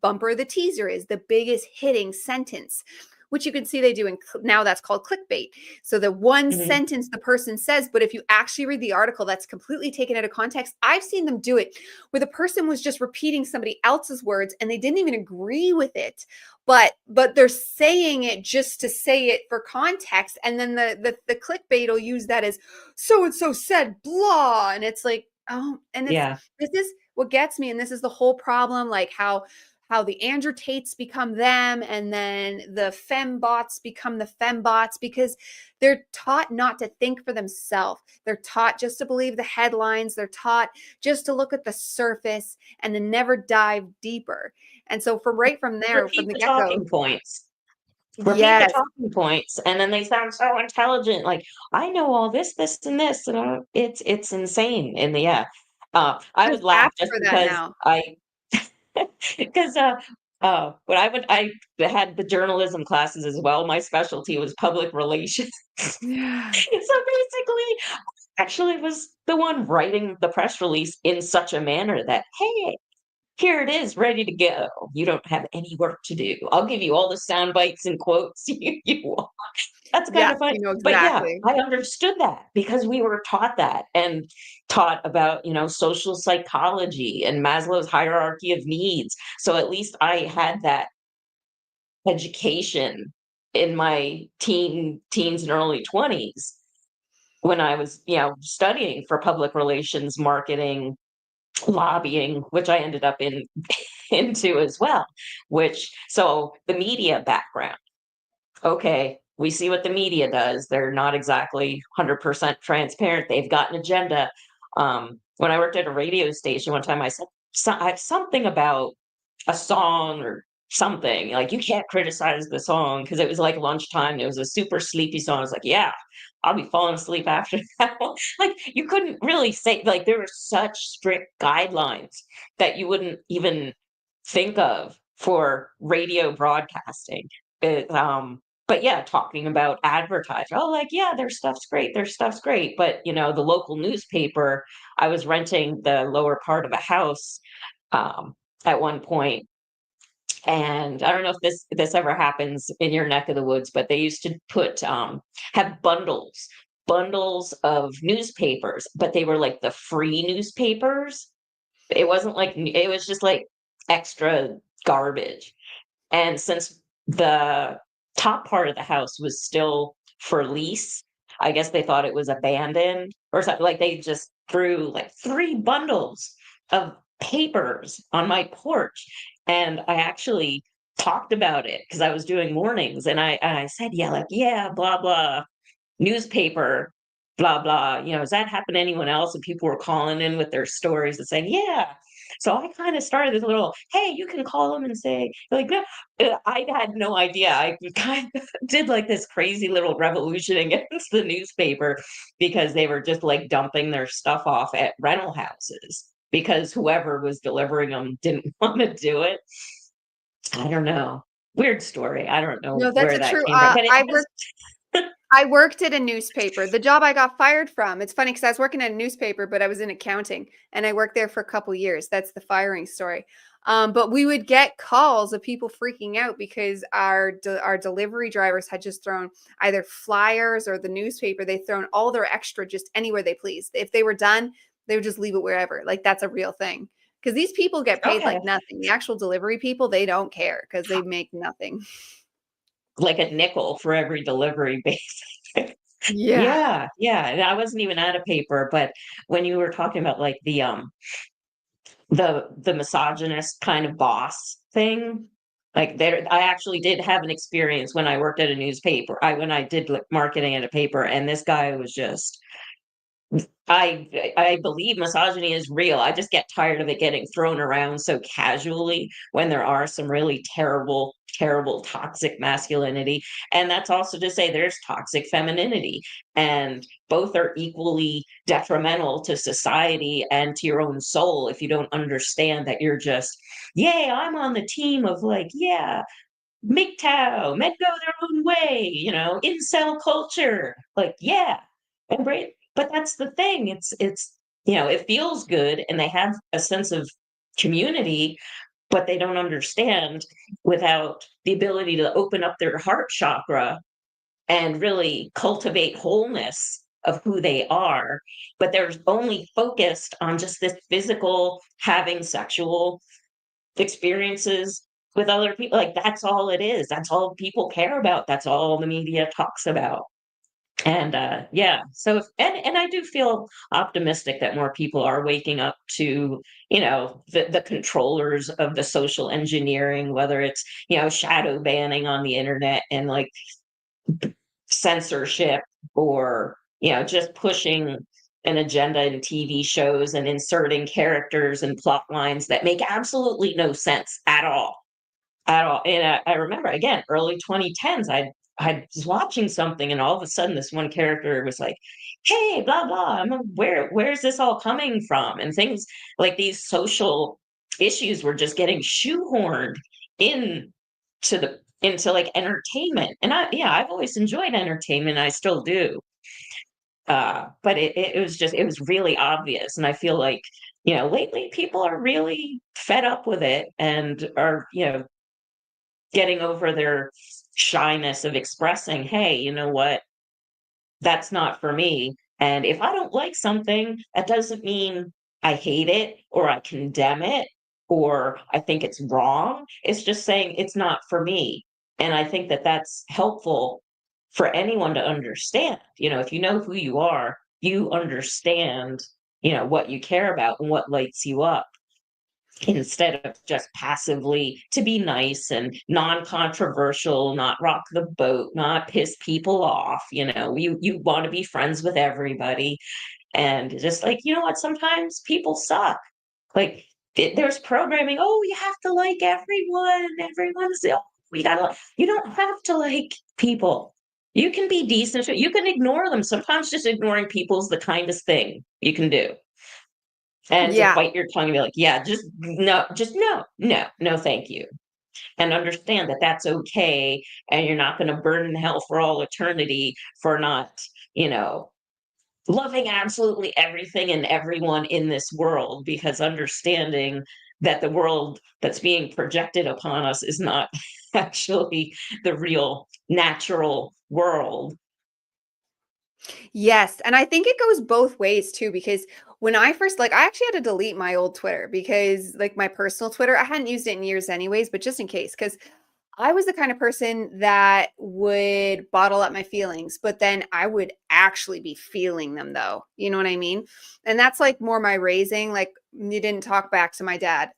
bumper of the teaser is, the biggest hitting sentence, which you can see they do now. That's called clickbait. So the one Hmm. sentence the person says, but if you actually read the article, that's completely taken out of context. I've seen them do it where the person was just repeating somebody else's words, and they didn't even agree with it, but they're saying it just to say it for context. And then the clickbait will use that as so and so said blah, and it's like, oh, and Yeah. this is what gets me, and this is the whole problem, like how the Andrew Tates become them, and then the fembots become the fembots, because they're taught not to think for themselves. They're taught just to believe the headlines. They're taught just to look at the surface and to never dive deeper. And so from there, from Repeat the the get-go, talking points. Repeat the yes, talking points, and then they sound so intelligent. Like, I know all this, and this, and it's insane. And yeah, I there's would laugh apps just for that because now. because when I had the journalism classes as well. My specialty was public relations. So Yeah. basically, actually was the one writing the press release in such a manner that, hey, here it is, ready to go. You don't have any work to do. I'll give you all the sound bites and quotes you want. That's kind Yes, of fun. you know But yeah, exactly. I understood that because we were taught that, and taught about, social psychology and Maslow's hierarchy of needs. So at least I had that education in my teens and early 20s when I was, studying for public relations, marketing, lobbying, which I ended up into as well. So the media background. Okay, we see what the media does. They're not exactly 100% transparent. They've got an agenda. When I worked at a radio station one time, I said something about a song or something. Like, you can't criticize the song because it was like lunchtime. It was a super sleepy song. I was like, yeah, I'll be falling asleep after that one. Like, you couldn't really say, like, there were such strict guidelines that you wouldn't even think of for radio broadcasting. But yeah, talking about advertising. Oh, like, yeah, their stuff's great. Their stuff's great. But, the local newspaper, I was renting the lower part of a house um, at one point, and I don't know if this ever happens in your neck of the woods, but they used to have bundles of newspapers, but they were like the free newspapers. It wasn't like it was just like extra garbage. And since the top part of the house was still for lease, I guess they thought it was abandoned or something. Like, they just threw like 3 bundles of papers on my porch. And I actually talked about it because I was doing mornings, and I said, yeah, like, yeah, blah, blah. newspaper, blah, blah. Does that happen to anyone else? And people were calling in with their stories and saying, yeah. So I kind of started this little, hey, you can call them and say, like, no, I had no idea. I kind of did like this crazy little revolution against the newspaper because they were just like dumping their stuff off at rental houses because whoever was delivering them didn't want to do it. I don't know. Weird story. I don't know No, that's where a that true. came from, but it has. I worked at a newspaper. The job I got fired from. It's funny because I was working at a newspaper, but I was in accounting, and I worked there for a couple years. That's the firing story. But we would get calls of people freaking out because our delivery drivers had just thrown either flyers or the newspaper. They'd thrown all their extra just anywhere they pleased. If they were done, they would just leave it wherever. Like that's a real thing. Because these people get paid Okay. like nothing. The actual delivery people, they don't care because they make nothing. Like a nickel for every delivery, basically. Yeah. Yeah, yeah. And I wasn't even at a paper, but when you were talking about like the misogynist kind of boss thing, like there, I actually did have an experience when I worked at a newspaper. When I did like marketing at a paper, and this guy was just I believe misogyny is real. I just get tired of it getting thrown around so casually when there are some really terrible, terrible toxic masculinity. And that's also to say there's toxic femininity. And both are equally detrimental to society and to your own soul if you don't understand that you're just, yay, I'm on the team of like, yeah, MGTOW, men go their own way, incel culture. Like, yeah. And right. But that's the thing. It feels good and they have a sense of community, but they don't understand without the ability to open up their heart chakra and really cultivate wholeness of who they are. But they're only focused on just this physical having sexual experiences with other people. Like that's all it is. That's all people care about. That's all the media talks about. And yeah, so and I do feel optimistic that more people are waking up to, the controllers of the social engineering, whether it's, shadow banning on the internet and like censorship or, just pushing an agenda in TV shows and inserting characters and plot lines that make absolutely no sense at all. At all. And I remember again, early 2010s, I was watching something and all of a sudden this one character was like, hey, blah, blah. Where's this all coming from? And things like these social issues were just getting shoehorned in into like entertainment. And I've always enjoyed entertainment. I still do. But it was really obvious. And I feel like, lately people are really fed up with it and are, getting over their shyness of expressing, hey, you know what? That's not for me. And if I don't like something, that doesn't mean I hate it or I condemn it or I think it's wrong. It's just saying it's not for me. And I think that that's helpful for anyone to understand. If you know who you are, you understand, what you care about and what lights you up instead of just passively to be nice and non-controversial, not rock the boat, not piss people off. You want to be friends with everybody. And just like, you know what, sometimes people suck. Like there's programming, oh, you have to like everyone's, you don't have to like people. You can be decent, you can ignore them. Sometimes just ignoring people is the kindest thing you can do. And just Yeah. bite your tongue and be like, yeah, just no, no, no, thank you. And understand that that's okay. And you're not going to burn in hell for all eternity for not, you know, loving absolutely everything and everyone in this world, because understanding that the world that's being projected upon us is not actually the real natural world. Yes, and I think it goes both ways too, because when I first I actually had to delete my old Twitter because like my personal Twitter, I hadn't used it in years anyways, but just in case, because I was the kind of person that would bottle up my feelings, but then I would actually be feeling them though. You know what I mean? And that's like more my raising. Like you didn't talk back to my dad.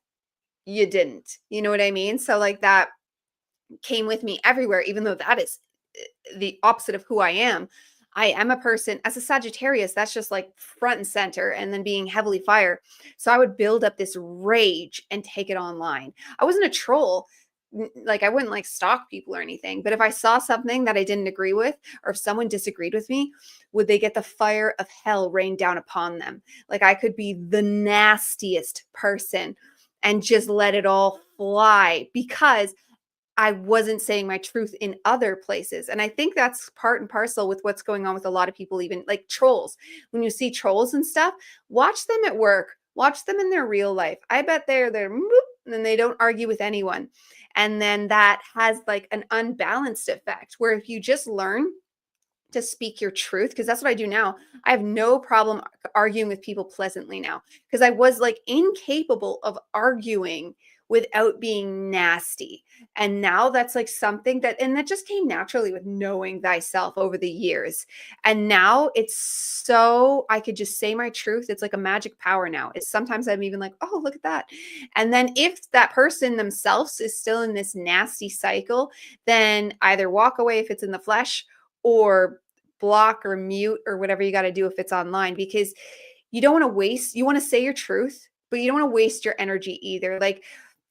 You didn't. You know what I mean? So like that came with me everywhere, even though that is the opposite of who I am. I am a person as a Sagittarius, that's just like front and center, and then being heavily fire. So I would build up this rage and take it online. I wasn't a troll. Like I wouldn't like stalk people or anything, but if I saw something that I didn't agree with, or if someone disagreed with me, would they get the fire of hell rain down upon them? Like I could be the nastiest person and just let it all fly because I wasn't saying my truth in other places. And I think that's part and parcel with what's going on with a lot of people, even like trolls. When you see trolls and stuff, watch them at work, watch them in their real life. I bet they're there and they don't argue with anyone. And then that has like an unbalanced effect where if you just learn to speak your truth, because that's what I do now. I have no problem arguing with people pleasantly now because I was like incapable of arguing without being nasty. And now that's like something that, and that just came naturally with knowing thyself over the years. And now it's so, I could just say my truth. It's like a magic power now. It's sometimes I'm even like, oh, look at that. And then if that person themselves is still in this nasty cycle, then either walk away if it's in the flesh or block or mute or whatever you got to do if it's online, because you don't want to waste, you want to say your truth, but you don't want to waste your energy either. Like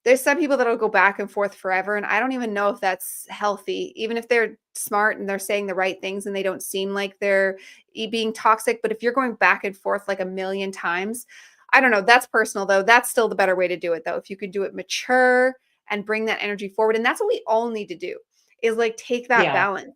there's some people that'll go back and forth forever. And I don't even know if that's healthy, even if they're smart and they're saying the right things and they don't seem like they're being toxic. But if you're going back and forth like a million times, I don't know. That's personal though. That's still the better way to do it though. If you could do it mature and bring that energy forward. And that's what we all need to do is like take that Yeah. balance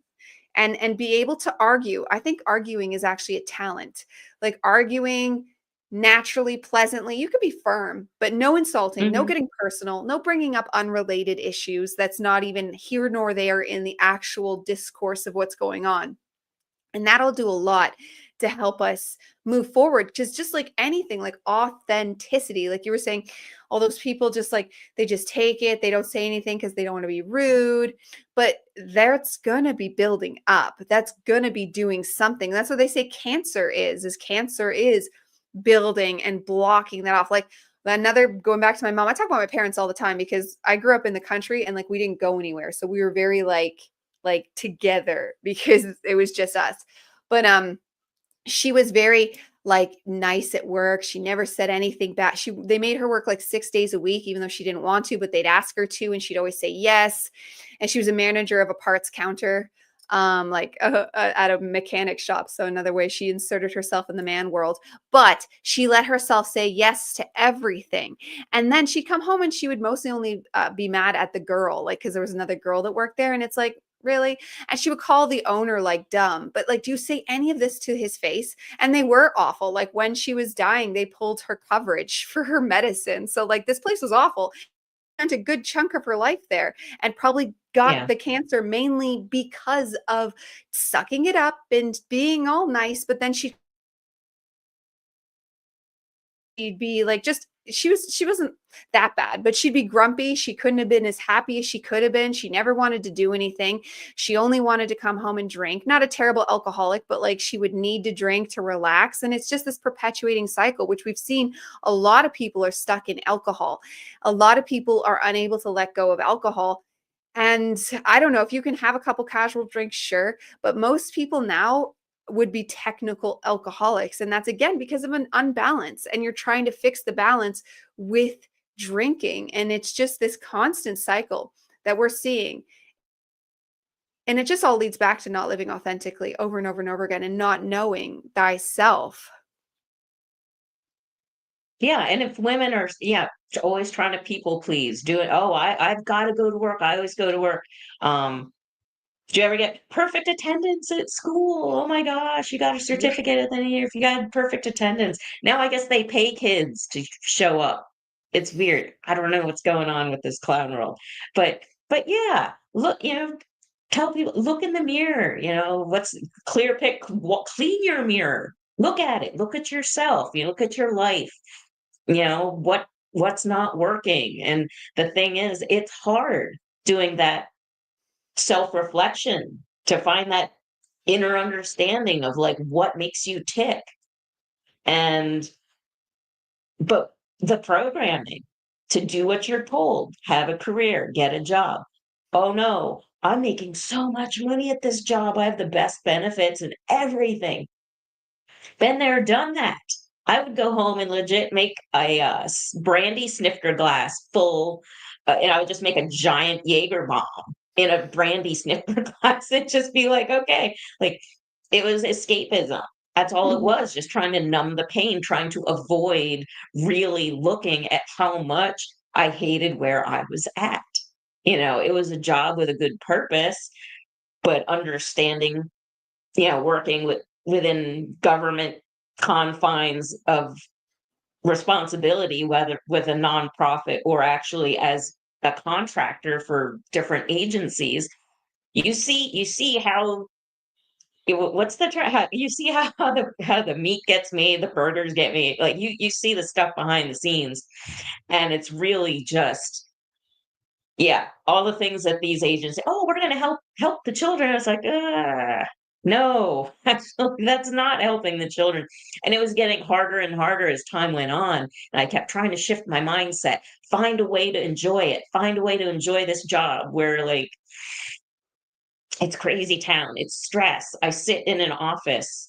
and be able to argue. I think arguing is actually a talent. Like arguing naturally, pleasantly. You could be firm, but no insulting, no Mhm. getting personal, no bringing up unrelated issues that's not even here nor there in the actual discourse of what's going on. And that'll do a lot to help us move forward. Because just like anything, like authenticity, like you were saying, all those people just like they just take it, they don't say anything because they don't want to be rude. But that's gonna be building up. That's gonna be doing something. That's what they say cancer is building and blocking that off. Like another going back to my mom, I talk about my parents all the time because I grew up in the country and like we didn't go anywhere. So we were very like together because it was just us. But she was very like nice at work. She never said anything bad. They made her work like 6 days a week even though she didn't want to, but they'd ask her to and she'd always say yes. And she was a manager of a parts counter at a mechanic shop. So another way she inserted herself in the man world, but she let herself say yes to everything. And then she'd come home and she would mostly only be mad at the girl, like, cause there was another girl that worked there. And it's like, really? And she would call the owner like dumb, but like, do you say any of this to his face? And they were awful. Like when she was dying, they pulled her coverage for her medicine. So like this place was awful. Spent a good chunk of her life there and probably got Yeah. the cancer mainly because of sucking it up and being all nice. But then she'd be like, just she wasn't that bad, but she'd be grumpy. She couldn't have been as happy as she could have been. She never wanted to do anything. She only wanted to come home and drink. Not a terrible alcoholic, but like she would need to drink to relax. And it's just this perpetuating cycle, which we've seen a lot of people are stuck in alcohol. A lot of people are unable to let go of alcohol. And I don't know if you can have a couple casual drinks, sure, but most people now would be technical alcoholics. And that's again because of an unbalance. And you're trying to fix the balance with drinking. And it's just this constant cycle that we're seeing. And it just all leads back to not living authentically over and over and over again and not knowing thyself. Yeah, and if women are, yeah, always trying to people please, do it. Oh, I've got to go to work. I always go to work. Um, Did you ever get perfect attendance at school? Oh my gosh, you got a Yeah. certificate at the end of the year if you got perfect attendance. Now I guess they pay kids to show up. It's weird. I don't know what's going on with this clown world. But yeah, look, tell people, look in the mirror, what's clear pick, clean your mirror. Look at it. Look at yourself. Look at your life. What's not working. And the thing is, it's hard doing that self-reflection to find that inner understanding of like what makes you tick. And but the programming to do what you're told, have a career, get a job. Oh no, I'm making so much money at this job. I have the best benefits and everything. Been there, done that. I would go home and legit make a brandy snifter glass full, and I would just make a giant Jaeger bomb in a brandy snifter glass and just be like, okay, like it was escapism. That's all it Mhm. was, just trying to numb the pain, trying to avoid really looking at how much I hated where I was at. It was a job with a good purpose, but understanding, working within government confines of responsibility, whether with a nonprofit or actually as a contractor for different agencies, you see how what's the you see how the meat gets made, the burgers get made, like you see the stuff behind the scenes, and it's really just, yeah, all the things that these agents say, "Oh, we're gonna help the children." It's like, no, actually, that's not helping the children. And it was getting harder and harder as time went on. And I kept trying to shift my mindset, find a way to enjoy it, find a way to enjoy this job where, like, it's crazy town, it's stress. I sit in an office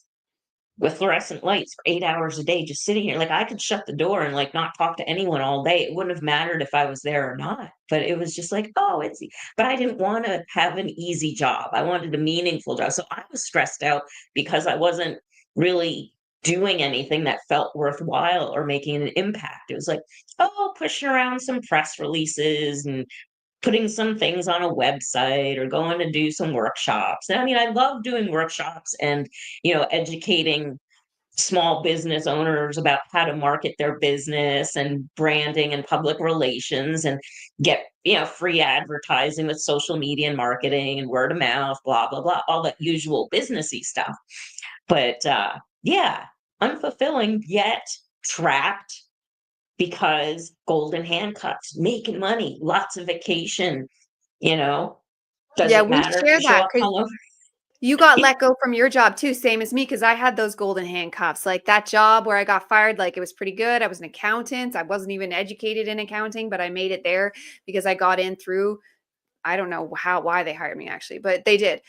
with fluorescent lights for 8 hours a day, just sitting here. Like, I could shut the door and like not talk to anyone all day. It wouldn't have mattered if I was there or not. But it was just like, oh, but I didn't want to have an easy job. I wanted a meaningful job. So I was stressed out because I wasn't really doing anything that felt worthwhile or making an impact. It was like, oh, pushing around some press releases and putting some things on a website or going to do some workshops. And I mean, I love doing workshops and, educating small business owners about how to market their business and branding and public relations and get, free advertising with social media and marketing and word of mouth, blah, blah, blah, all that usual businessy stuff. But yeah, unfulfilling yet trapped because golden handcuffs, making money, lots of vacation, you know? Does Yeah, it we matter if share you show that up because hungover? you got let go from your job too, same as me, because I had those golden handcuffs. Like that job where I got fired, like it was pretty good. I was an accountant. I wasn't even educated in accounting, but I made it there because I got in through, I don't know why they hired me actually, but they did.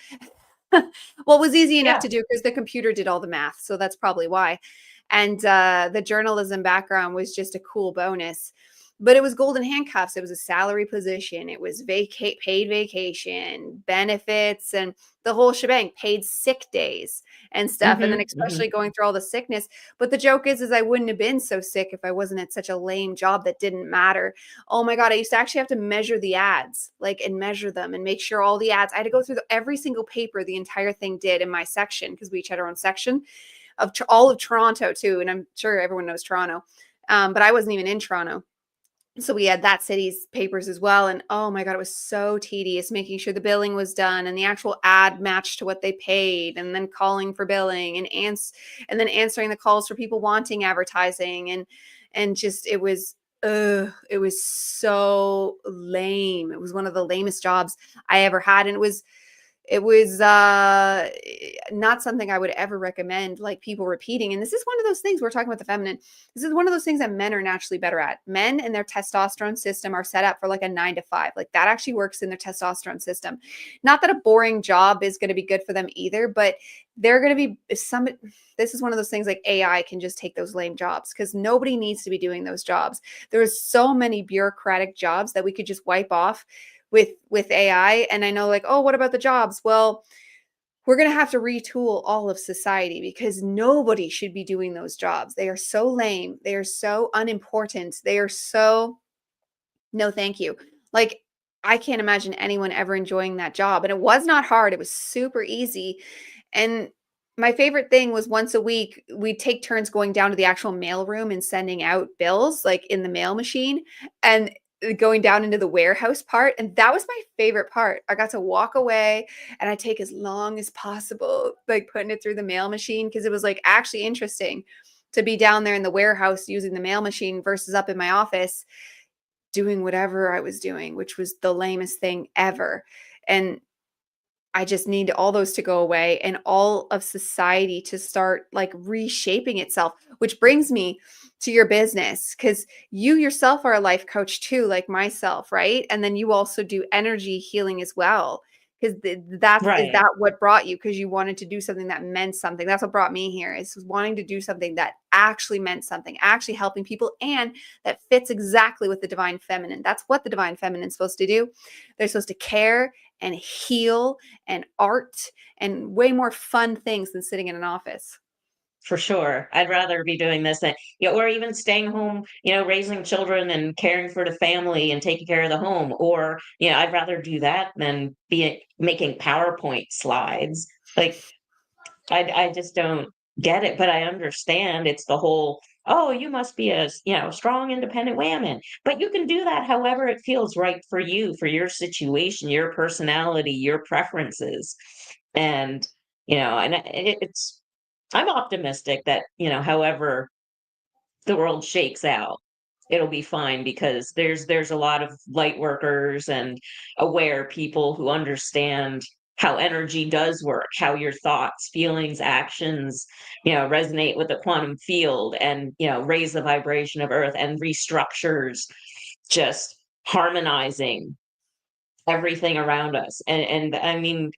Well, it was easy enough Yeah, to do because the computer did all the math. So that's probably why. And the journalism background was just a cool bonus. But it was golden handcuffs. It was a salary position. It was paid vacation, benefits, and the whole shebang, paid sick days and stuff. And then mhm. especially going through all the sickness. But the joke is I wouldn't have been so sick if I wasn't at such a lame job that didn't matter. Oh my God, I used to actually have to measure the ads, like, and measure them and make sure all the ads, I had to go through every single paper the entire thing did in my section because we each had our own section of all of Toronto too. And I'm sure everyone knows Toronto. But I wasn't even in Toronto. So we had that city's papers as well. And oh my God, it was so tedious making sure the billing was done and the actual ad matched to what they paid, and then calling for billing and then answering the calls for people wanting advertising. And just it was so lame. It was one of the lamest jobs I ever had. And it was not something I would ever recommend, like, people repeating. And this is one of those things we're talking about the feminine. This is one of those things that men are naturally better at. Men and their testosterone system are set up for like a 9 to 5. Like that actually works in their testosterone system. Not that a boring job is going to be good for them either, but they're going to be this is one of those things like AI can just take those lame jobs because nobody needs to be doing those jobs. There are so many bureaucratic jobs that we could just wipe off with AI. And I know, like, oh, what about the jobs? Well, we're going to have to retool all of society because nobody should be doing those jobs. They are so lame. They are so unimportant. They are so, no, thank you. Like, I can't imagine anyone ever enjoying that job. And it was not hard. It was super easy. And my favorite thing was once a week, we'd take turns going down to the actual mail room and sending out bills like in the mail machine and going down into the warehouse part. And that was my favorite part. I got to walk away and I take as long as possible, like putting it through the mail machine because it was like actually interesting to be down there in the warehouse using the mail machine versus up in my office doing whatever I was doing, which was the lamest thing ever. And I just need all those to go away and all of society to start like reshaping itself, which brings me to your business because you yourself are a life coach too, like myself, right? And then you also do energy healing as well. Because is Right. that what brought you? Because you wanted to do something that meant something. That's what brought me here, is wanting to do something that actually meant something, actually helping people, and that fits exactly with the divine feminine. That's what the divine feminine is supposed to do. They're supposed to care and heal and art and way more fun things than sitting in an office. For sure. I'd rather be doing this than, or even staying home, raising children and caring for the family and taking care of the home. Or, I'd rather do that than be making PowerPoint slides. Like, I just don't get it, but I understand it's the whole, oh, you must be a, strong, independent woman. But you can do that however it feels right for you, for your situation, your personality, your preferences. And, and it's, I'm optimistic that, however the world shakes out, it'll be fine because there's a lot of light workers and aware people who understand how energy does work, how your thoughts, feelings, actions, resonate with the quantum field and, raise the vibration of earth and restructures, just harmonizing everything around us. And I mean,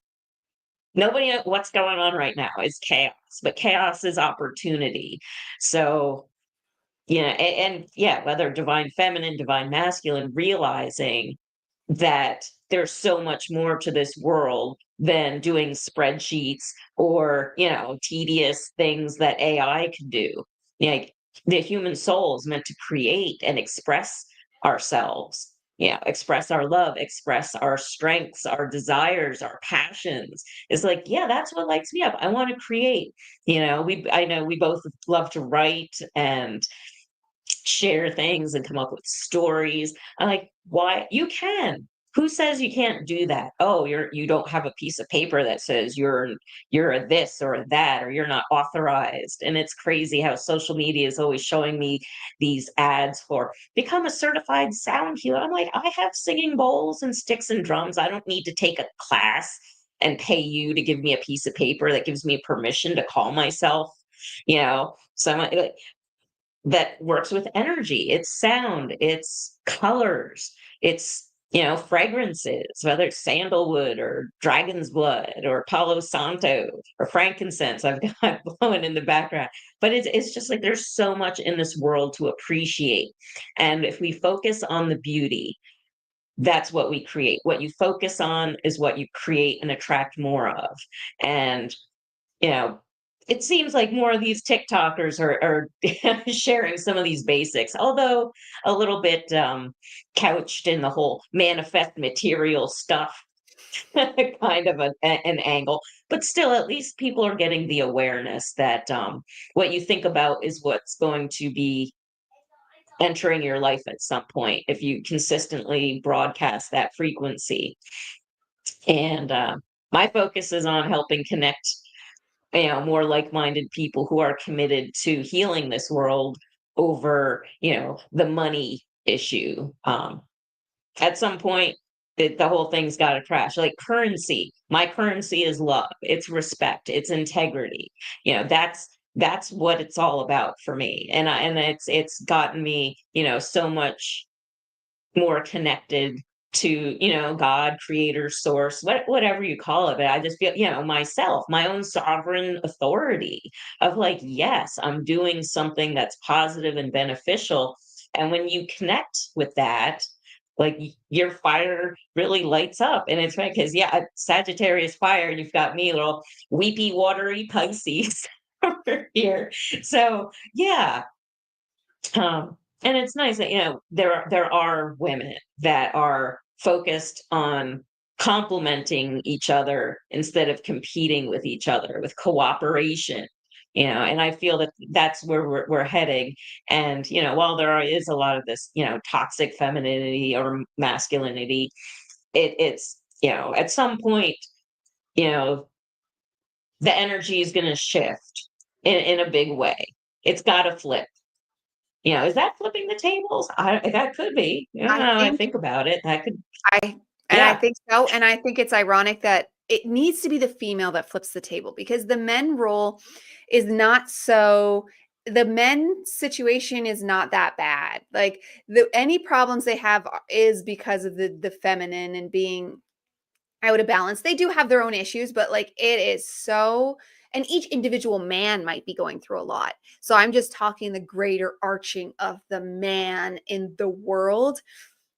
nobody knows what's going on right now is chaos, but chaos is opportunity. So, and yeah, whether divine feminine, divine masculine, realizing that there's so much more to this world than doing spreadsheets or, tedious things that AI can do. Like the human soul is meant to create and express ourselves. Express our love, express our strengths, our desires, our passions. It's like, yeah, that's what lights me up. I want to create. I know we both love to write and share things and come up with stories. I'm like, why? You can. Who says you can't do that? Oh, you don't have a piece of paper that says you're a this or a that, or you're not authorized. And it's crazy how social media is always showing me these ads for become a certified sound healer. I'm like, I have singing bowls and sticks and drums. I don't need to take a class and pay you to give me a piece of paper that gives me permission to call myself, so I'm like, that works with energy. It's sound, it's colors, it's, fragrances, whether it's sandalwood or dragon's blood or Palo Santo or frankincense. I've got blowing in the background. But it's just like there's so much in this world to appreciate. And if we focus on the beauty, that's what we create. What you focus on is what you create and attract more of. And you know, it seems like more of these TikTokers are sharing some of these basics, although a little bit couched in the whole manifest material stuff kind of an angle. But still, at least people are getting the awareness that what you think about is what's going to be entering your life at some point if you consistently broadcast that frequency. And my focus is on helping connect more like-minded people who are committed to healing this world over, the money issue. At some point, the whole thing's got to crash. Like currency, my currency is love. It's respect. It's integrity. That's what it's all about for me. And it's gotten me, so much more connected to God, creator, source, whatever you call it. But I just feel myself, my own sovereign authority of like, yes, I'm doing something that's positive and beneficial. And when you connect with that, like your fire really lights up. And it's right because Sagittarius fire, you've got me, little weepy watery Pisces over here. So yeah, and it's nice that there are women that are focused on complementing each other instead of competing with each other, with cooperation. And I feel that that's where we're heading. And while is a lot of this toxic femininity or masculinity, it's at some point you know the energy is going to shift in a big way. It's got to flip. Is that flipping the tables? That could be. I I think think about it. That could, I I yeah, think so, and I think it's ironic that it needs to be the female that flips the table, because the men role is not so the men situation is not that bad. Like any problems they have is because of the feminine and being I would have balanced. They do have their own issues, but like it is so, and each individual man might be going through a lot. So I'm just talking the greater arching of the man in the world.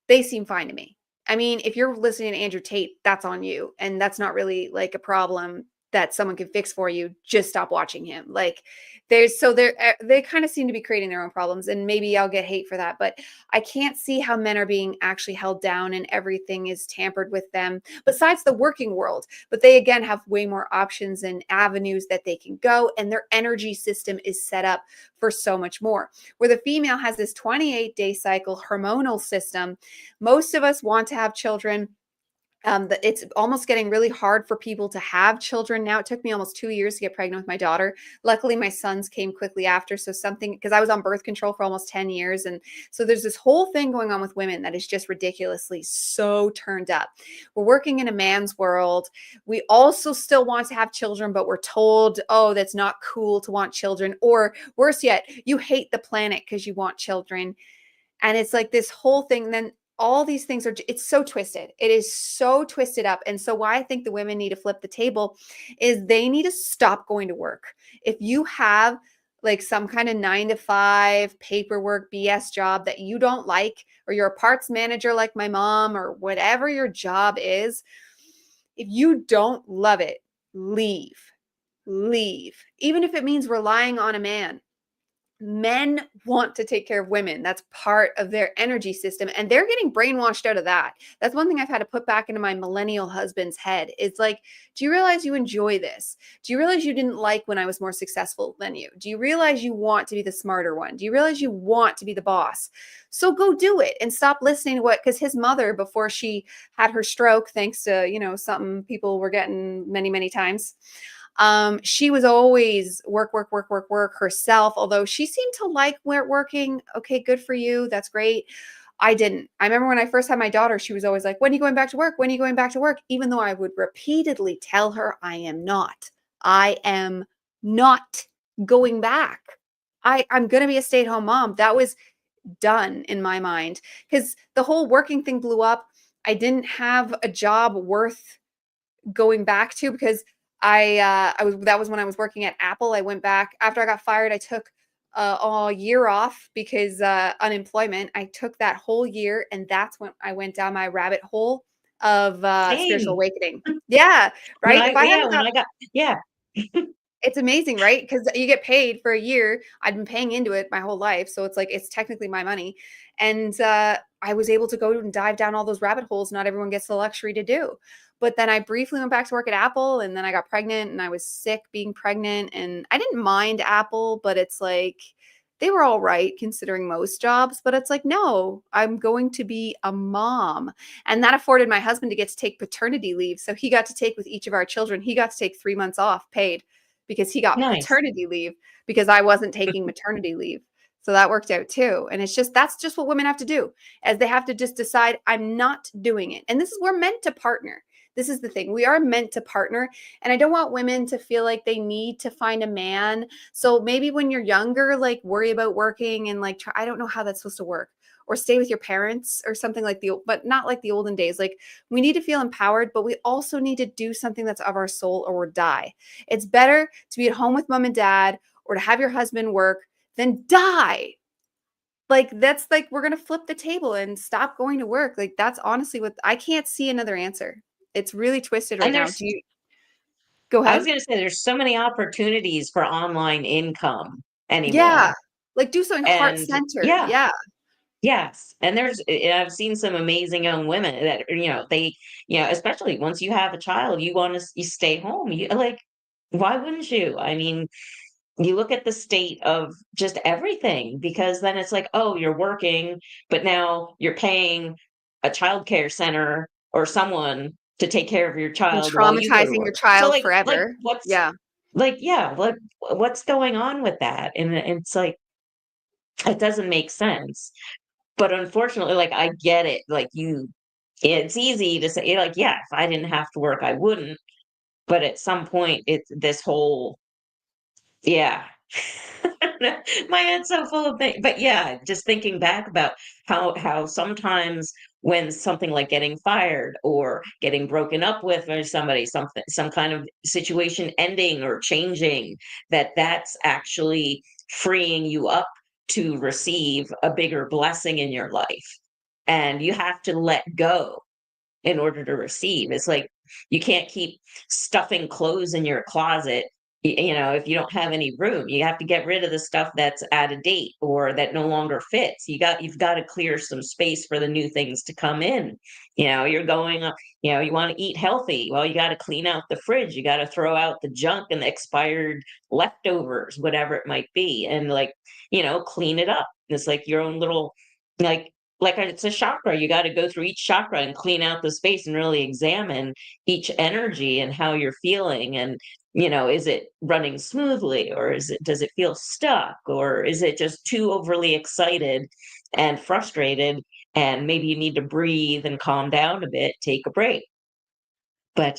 They seem fine to me. I mean, if you're listening to Andrew Tate, that's on you. And that's not really like a problem that someone can fix for you. Just stop watching him. Like they kind of seem to be creating their own problems, and maybe I'll get hate for that, but I can't see how men are being actually held down and everything is tampered with them besides the working world. But they again have way more options and avenues that they can go, and their energy system is set up for so much more. Where the female has this 28-day cycle hormonal system, most of us want to have children. It's almost getting really hard for people to have children now. It took me almost 2 years to get pregnant with my daughter. Luckily, my sons came quickly after. So something, because I was on birth control for almost 10 years. And so there's this whole thing going on with women that is just ridiculously so turned up. We're working in a man's world. We also still want to have children, but we're told, oh, that's not cool to want children. Or worse yet, you hate the planet because you want children. And it's like this whole thing. Then all these things it's so twisted. It is so twisted up. And so why I think the women need to flip the table is they need to stop going to work. If you have like some kind of 9 to 5 paperwork BS job that you don't like, or you're a parts manager like my mom, or whatever your job is, if you don't love it, leave. Even if it means relying on a man. Men want to take care of women. That's part of their energy system. And they're getting brainwashed out of that. That's one thing I've had to put back into my millennial husband's head. It's like, do you realize you enjoy this? Do you realize you didn't like when I was more successful than you? Do you realize you want to be the smarter one? Do you realize you want to be the boss? So go do it and stop listening to what, because his mother, before she had her stroke, thanks to, something people were getting many, many times, she was always work herself, although she seemed to like working. Okay, good for you. That's great. I didn't. I remember when I first had my daughter, she was always like, when are you going back to work? When are you going back to work? Even though I would repeatedly tell her, I am not going back. I'm going to be a stay-at-home mom. That was done in my mind, because the whole working thing blew up. I didn't have a job worth going back to, because that was when I was working at Apple. I went back after I got fired. I took a year off because unemployment. I took that whole year, and that's when I went down my rabbit hole of spiritual Same. awakening. Yeah, right. If I hadn't when I got, yeah. it's amazing, right? Because you get paid for a year. I'd been paying into it my whole life. So it's like, it's technically my money. And I was able to go and dive down all those rabbit holes not everyone gets the luxury to do. But then I briefly went back to work at Apple, and then I got pregnant, and I was sick being pregnant. And I didn't mind Apple, but it's like, they were all right considering most jobs. But it's like, no, I'm going to be a mom. And that afforded my husband to get to take paternity leave. So he got to take with each of our children. He got to take 3 months off paid, because he got Nice. paternity leave, because I wasn't taking maternity leave. So that worked out too. And that's just what women have to do, as they have to just decide, I'm not doing it. And we're meant to partner. This is the thing. We are meant to partner. And I don't want women to feel like they need to find a man. So maybe when you're younger, like worry about working and like, I don't know how that's supposed to work, or stay with your parents or something but not like the olden days. Like, we need to feel empowered, but we also need to do something that's of our soul, or die. It's better to be at home with mom and dad, or to have your husband work, than die. Like, that's like, we're going to flip the table and stop going to work. Like, that's honestly what I can't see another answer. It's really twisted right And now. there's, Go I was ahead? going to say, there's so many opportunities for online income Yeah. anymore. Like, do something heart And centered. yeah, Yeah. yes. And I've seen some amazing young women that, especially once you have a child, you stay home. Why wouldn't you? I mean, you look at the state of just everything, because then it's like, oh, you're working, but now you're paying a childcare center or someone to take care of your And child while you go to traumatizing your work. So child like forever. what's Yeah. yeah, what's going on with that? And it's like, it doesn't make sense. But unfortunately, like, I get it. It's easy to say, like, yeah, if I didn't have to work, I wouldn't. But at some point, it's this whole, yeah. My head's so full of things. But yeah, just thinking back about how sometimes when something like getting fired or getting broken up with or somebody, some kind of situation ending or changing, that's actually freeing you up to receive a bigger blessing in your life. And you have to let go in order to receive. It's like you can't keep stuffing clothes in your closet. If you don't have any room, you have to get rid of the stuff that's out of date or that no longer fits. You've got to clear some space for the new things to come in. You're going up, you want to eat healthy. Well, you got to clean out the fridge. You got to throw out the junk and the expired leftovers, whatever it might be, and clean it up. It's like your own little like it's a chakra. You got to go through each chakra and clean out the space and really examine each energy and how you're feeling. And, is it running smoothly, or does it feel stuck, or is it just too overly excited and frustrated? And maybe you need to breathe and calm down a bit, take a break. But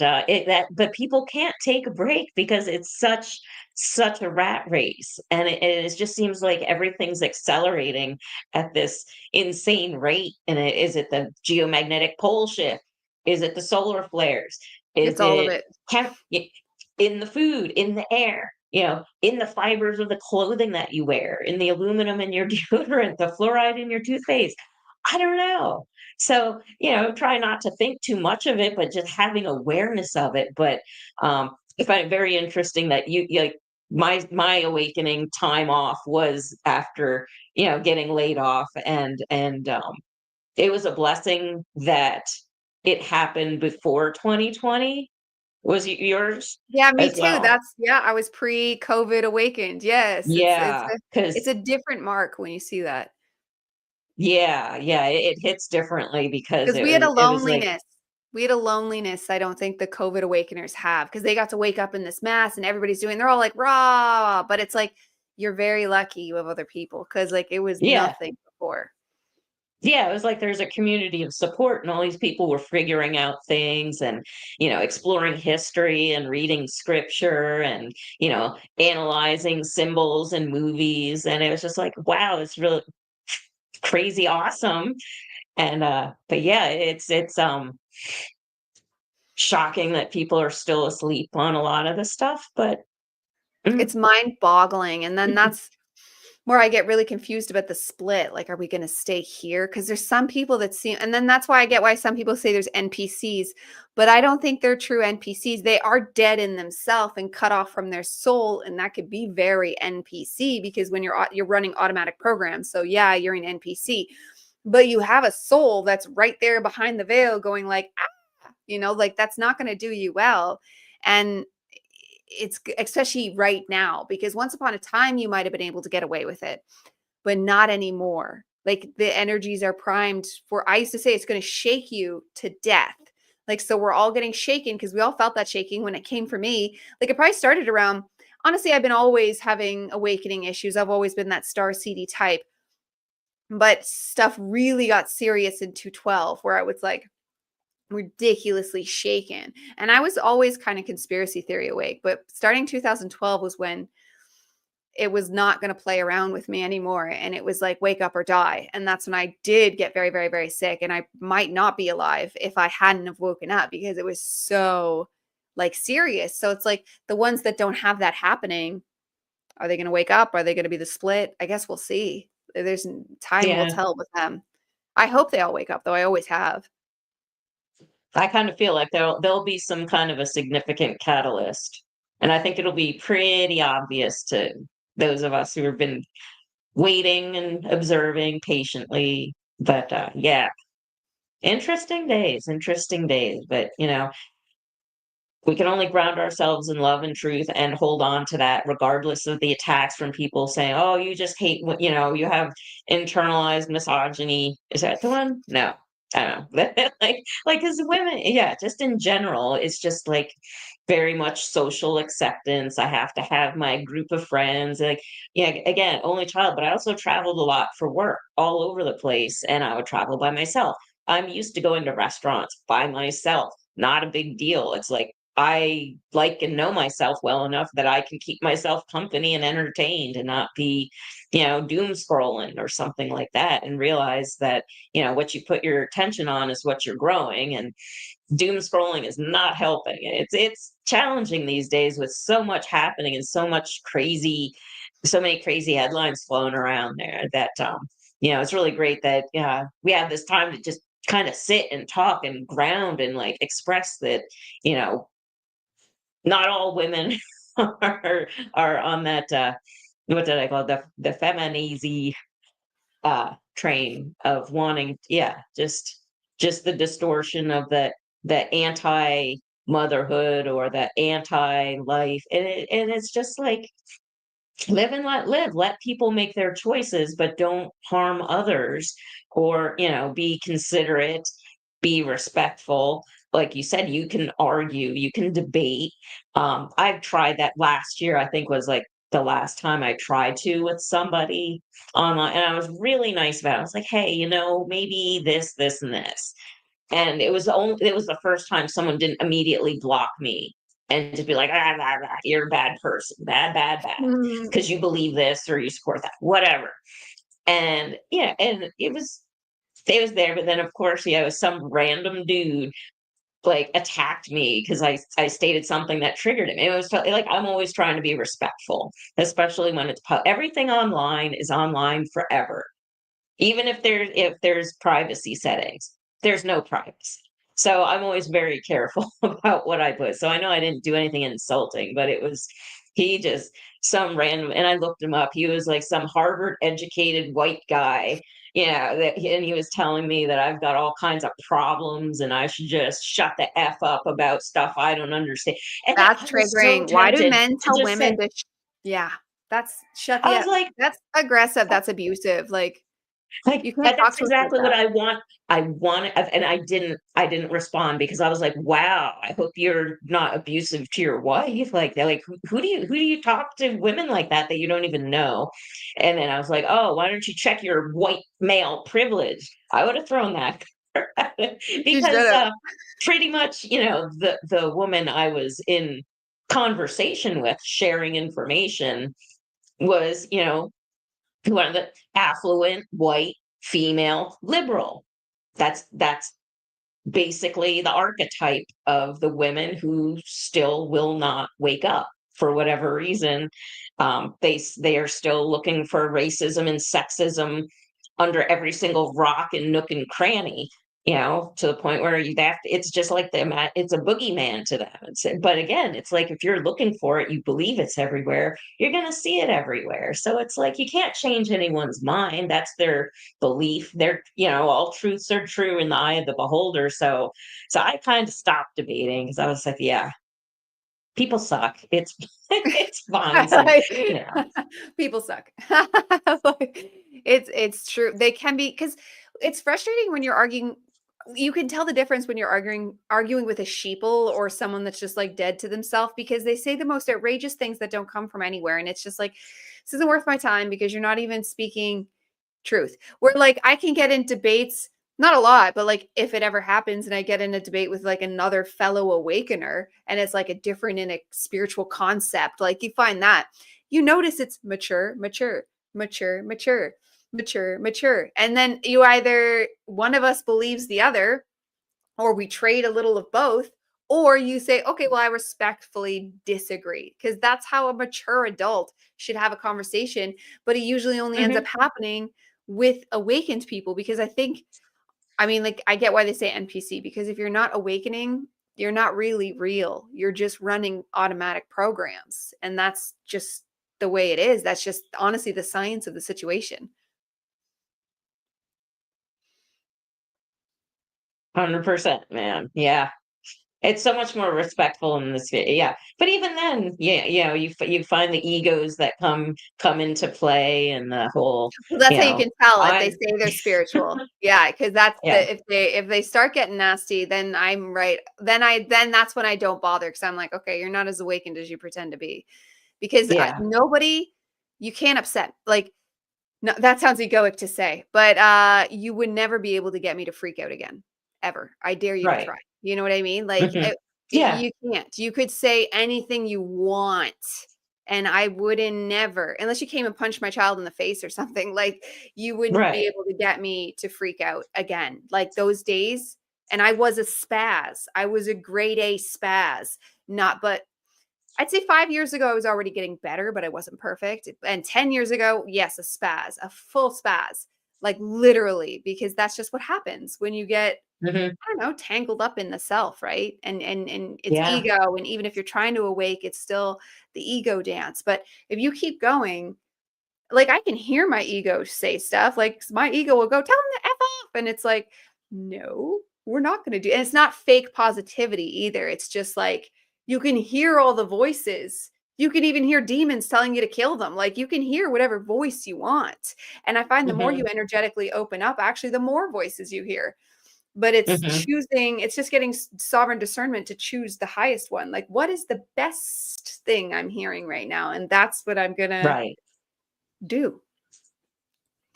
people can't take a break because it's such a rat race, and it just seems like everything's accelerating at this insane rate. And is it the geomagnetic pole shift? Is it the solar flares? Is It's all of it it. in the food, in the air? In the fibers of the clothing that you wear, in the aluminum in your deodorant, the fluoride in your toothpaste. I don't know. So, try not to think too much of it, but just having awareness of it. But I find it very interesting that you like my awakening time off was after, getting laid off, and it was a blessing that it happened before 2020. Was yours Yeah, me as too. well? Yeah, I was pre-COVID awakened. Yes, Yeah, it's because a different mark when you see that. yeah, it hits differently because Because it was like, we had a loneliness I don't think the COVID awakeners have, because they got to wake up in this mass and everybody's they're all like, "Rah!" But it's like, you're very lucky you have other people, because like it was yeah. nothing before. Yeah, it was like there's a community of support, and all these people were figuring out things and, exploring history and reading scripture and, analyzing symbols and movies. And it was just like, wow, it's really crazy awesome. And but yeah, it's shocking that people are still asleep on a lot of the stuff, but mm, It's mind-boggling, and then that's where I get really confused about the split. Like, are we going to stay here? Because there's some people that seem, and then that's why I get why some people say there's NPCs, but I don't think they're true NPCs. They are dead in themselves and cut off from their soul, and that could be very NPC, because when you're running automatic programs, so yeah, you're an NPC, but you have a soul that's right there behind the veil, going like, ah, like that's not going to do you well, and it's especially right now, because once upon a time you might have been able to get away with it, but not anymore. Like the energies are primed for, I used to say, it's going to shake you to death. Like, so we're all getting shaken, because we all felt that shaking when it came for me. Like, it probably started around, honestly, I've been always having awakening issues. I've always been that star seedy type, but stuff really got serious in 212, where I was like ridiculously shaken. And I was always kind of conspiracy theory awake, but starting 2012 was when it was not going to play around with me anymore. And it was like, wake up or die. And that's when I did get very, very, very sick. And I might not be alive if I hadn't have woken up, because it was so like serious. So it's like the ones that don't have that happening, are they going to wake up? Are they going to be the split? I guess we'll see. There's time will yeah, tell with them. I hope they all wake up, though. I always have. I kind of feel like there'll be some kind of a significant catalyst, and I think it'll be pretty obvious to those of us who have been waiting and observing patiently. But yeah, interesting days. But we can only ground ourselves in love and truth and hold on to that, regardless of the attacks from people saying, "Oh, you just hate what you have internalized misogyny." Is that the one? No, I don't know. Like as women, yeah, just in general, it's just like very much social acceptance. I have to have my group of friends. Like, yeah, again, only child, but I also traveled a lot for work all over the place, and I would travel by myself. I'm used to going to restaurants by myself. Not a big deal. It's like I like and know myself well enough that I can keep myself company and entertained and not be, doom scrolling or something like that, and realize that, what you put your attention on is what you're growing, and doom scrolling is not helping. It's challenging these days with so much happening and so many crazy headlines flowing around there that it's really great that we have this time to just kind of sit and talk and ground and like express that, you know, not all women are on that what did I call it? The feminazi train of wanting, just the distortion of the anti motherhood or the anti life, and it's just like live and let live, let people make their choices, but don't harm others, or be considerate, be respectful. Like you said, you can argue, you can debate. I've tried that last year, I think was like the last time I tried to with somebody online, and I was really nice about it. I was like, hey, maybe this and this. And it was the first time someone didn't immediately block me and just be like, you're a bad person, bad, Mhm. because you believe this or you support that, whatever. And yeah, and it was there, but then of course, it was some random dude like attacked me because I stated something that triggered him. It was like I'm always trying to be respectful, especially when everything online is online forever. Even if there's privacy settings, there's no privacy. So I'm always very careful about what I put. So I know I didn't do anything insulting, but he just some random, and I looked him up. He was like some Harvard educated white guy. Yeah, and he was telling me that I've got all kinds of problems and I should just shut the F up about stuff I don't understand. And That's I was so triggering. Why do tempted men to tell just women say, to yeah, that's shut I the was up. like, That's aggressive, that's abusive, like, like, you can't and talk that's to us like exactly what that. I want. I want it, and I didn't respond because I was like, "Wow, I hope you're not abusive to your wife." Like, they're like, who do you talk to women like that you don't even know? And then I was like, "Oh, why don't you check your white male privilege?" I would have thrown that You because should've. pretty much, the woman I was in conversation with, sharing information, was, one of the affluent white female liberal. That's basically the archetype of the women who still will not wake up for whatever reason. They are still looking for racism and sexism under every single rock and nook and cranny, to the point where it's just like it's a boogeyman to them. But again, it's like if you're looking for it, you believe it's everywhere, you're going to see it everywhere. So it's like you can't change anyone's mind. That's their belief. All truths are true in the eye of the beholder. So I kind of stopped debating because I was like, yeah, people suck. It's it's fine. So, you know, People suck. Like, it's true. They can be, because it's frustrating when you're arguing. You can tell the difference when you're arguing with a sheeple or someone that's just like dead to themselves, because they say the most outrageous things that don't come from anywhere. And it's just like, this isn't worth my time because you're not even speaking truth. Where like I can get in debates, not a lot, but like if it ever happens and I get in a debate with like another fellow awakener and it's like a different in a spiritual concept, like you find that you notice it's mature, mature, mature, mature, mature, mature. And then you either one of us believes the other, or we trade a little of both, or you say, okay, well, I respectfully disagree, because that's how a mature adult should have a conversation. But it usually only ends up mhm. happening with awakened people, because I mean, like, I get why they say NPC, because if you're not awakening, you're not really real. You're just running automatic programs. And that's just the way it is. That's just honestly the science of the situation. 100%, man. Yeah. It's so much more respectful in this. Yeah. But even then, yeah, you find the egos that come into play, and the whole, Well, that's you how you know, can tell if they I say they're spiritual. Yeah, because that's yeah, the if they start getting nasty, then I'm right. Then that's when I don't bother, because I'm like, okay, you're not as awakened as you pretend to be. Because yeah, nobody, you can't upset. Like, no, that sounds egoic to say, but you would never be able to get me to freak out again, ever. I dare you to right. try. You know what I mean? Like, Mhm. Yeah. You can't. You could say anything you want, and I wouldn't never, unless you came and punched my child in the face or something, like, you wouldn't be Right. able to get me to freak out again. Like, those days, and I was a spaz. I was a grade A spaz. Not but I'd say 5 years ago, I was already getting better, but I wasn't perfect. And 10 years ago, yes, a spaz, a full spaz, like, literally, because that's just what happens when you get, Hmm. I don't know, tangled up in the self, right? And it's Yeah. ego, and even if you're trying to awake, it's still the ego dance. But if you keep going, like, I can hear my ego say stuff, like, my ego will go, "Tell him to F off," and it's like, "No, we're not gonna do," and it's not fake positivity either, it's just, like, you can hear all the voices. You can even hear demons telling you to kill them, like, you can hear whatever voice you want, and I find the more you Hmm. energetically open up, actually, the more voices you hear. But it's Hmm. choosing, it's just getting sovereign discernment to choose the highest one. Like, what is the best thing I'm hearing right now? And that's what I'm gonna Right. do.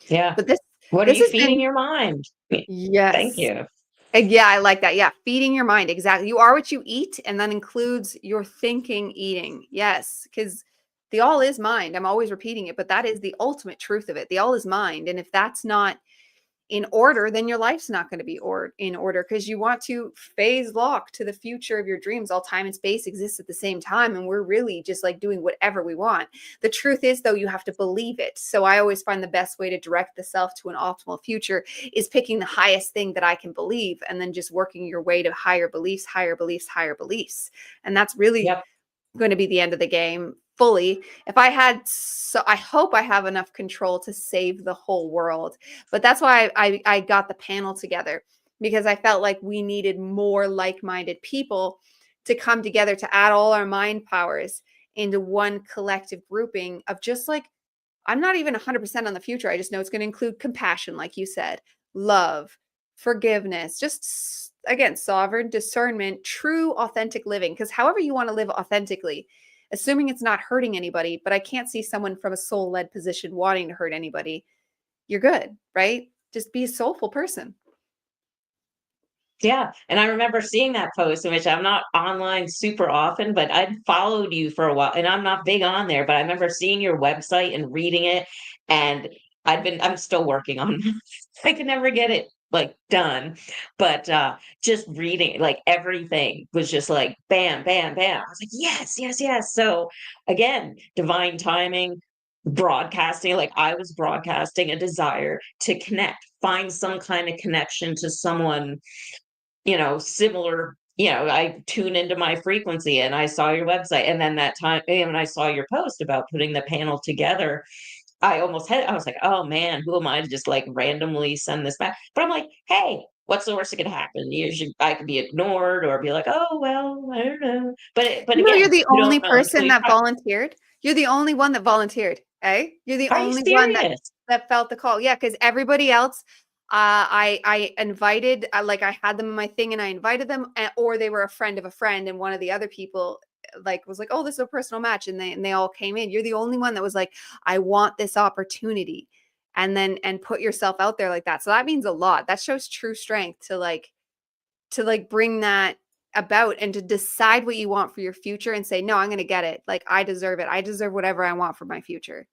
Yeah. But this What are this you has feeding been, your mind? Thank yes. you. Yeah, I like that. Yeah, feeding your mind. Exactly. You are what you eat, and that includes your thinking, eating. Yes, because the all is mind. I'm always repeating it, but that is the ultimate truth of it. The all is mind. And if that's not in order, then your life's not going to be in order, because you want to phase lock to the future of your dreams. All time and space exists at the same time, and we're really just like doing whatever we want. The truth is, though, you have to believe it. So I always find the best way to direct the self to an optimal future is picking the highest thing that I can believe, and then just working your way to higher beliefs, higher beliefs, higher beliefs. And that's really Yep. going to be the end of the game fully. If I had, so I hope I have enough control to save the whole world. But that's why I got the panel together, because I felt like we needed more like-minded people to come together to add all our mind powers into one collective grouping of just like, I'm not even 100% on the future. I just know it's going to include compassion, like you said, love, forgiveness, just again, sovereign discernment, true, authentic living. Because however you want to live authentically, assuming it's not hurting anybody, but I can't see someone from a soul led position wanting to hurt anybody, you're good, right? Just be a soulful person. Yeah, and I remember seeing that post, in which I'm not online super often, but I'd followed you for a while, and I'm not big on there, but I remember seeing your website and reading it, and I'm still working on I can never get it like done, but just reading like everything was just like bam, bam, bam. I was like, yes, yes, yes. So again, divine timing, broadcasting, like I was broadcasting a desire to connect, find some kind of connection to someone, similar. I tune into my frequency, and I saw your website. And then that time, and I saw your post about putting the panel together. I was like, oh man, who am I to just like randomly send this back? But I'm like, hey, what's the worst that could happen? I could be ignored or be like, oh, well, I don't know. But You know, you're again, the you only don't know until person you that try. volunteered. You're the only one that volunteered, eh? You're the Are you only one that serious? felt the call. Yeah, because everybody else, I invited, like I had them in my thing, and I invited them, or they were a friend of a friend, and one of the other people like was like, "Oh, this is a personal match," and they all came in. You're the only one that was like, "I want this opportunity," and then and put yourself out there like that. So that means a lot. That shows true strength to like bring that about, and to decide what you want for your future and say, no, I'm going to get it. Like, I deserve it. I deserve whatever I want for my future.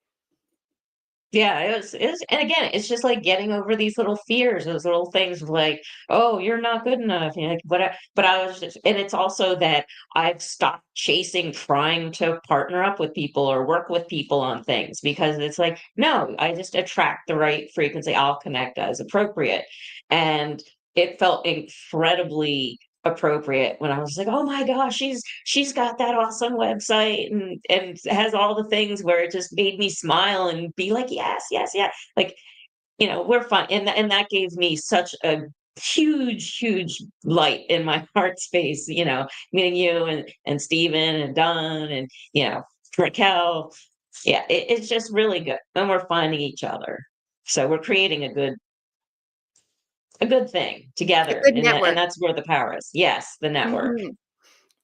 Yeah, it was, and again, it's just like getting over these little fears, those little things of like, oh, you're not good enough. Like, but I was just, and it's also that I've stopped chasing, trying to partner up with people or work with people on things, because it's like, no, I just attract the right frequency. I'll connect as appropriate. And it felt incredibly appropriate when I was like, oh my gosh, she's got that awesome website, and has all the things where it just made me smile and be like, yes, yes, yes. Like, we're fine. And that gave me such a huge, huge light in my heart space, meeting you and Stephen and Don and, Raquel. Yeah, it's just really good. And we're finding each other. So we're creating a good thing A together. good And network. that's where the power is. Yes, the network. Hmm.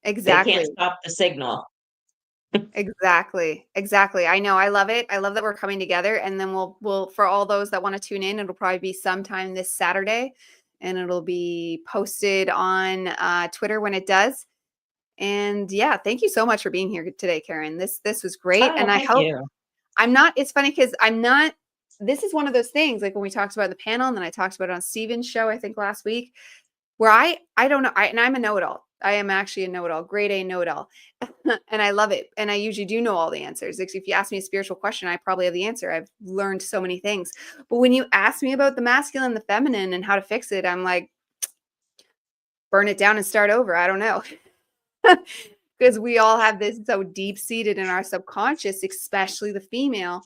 They can't Exactly. stop the signal. Exactly. Exactly. I know. I love it. I love that we're coming together. And then we'll for all those that want to tune in, it'll probably be sometime this Saturday, and it'll be posted on Twitter when it does. And yeah, thank you so much for being here today, Karen. This was great. Oh, And I thank hope you. I'm not, it's funny because I'm not, this is one of those things like when we talked about the panel and then I talked about it on Steven's show, I think last week, where I don't know, and I'm a know-it-all. I am actually a know-it-all, grade A know-it-all. And I love it. And I usually do know all the answers. Like, if you ask me a spiritual question, I probably have the answer. I've learned so many things. But when you ask me about the masculine, the feminine, and how to fix it, I'm like, burn it down and start over. I don't know. Because we all have this so deep seated in our subconscious, especially the female.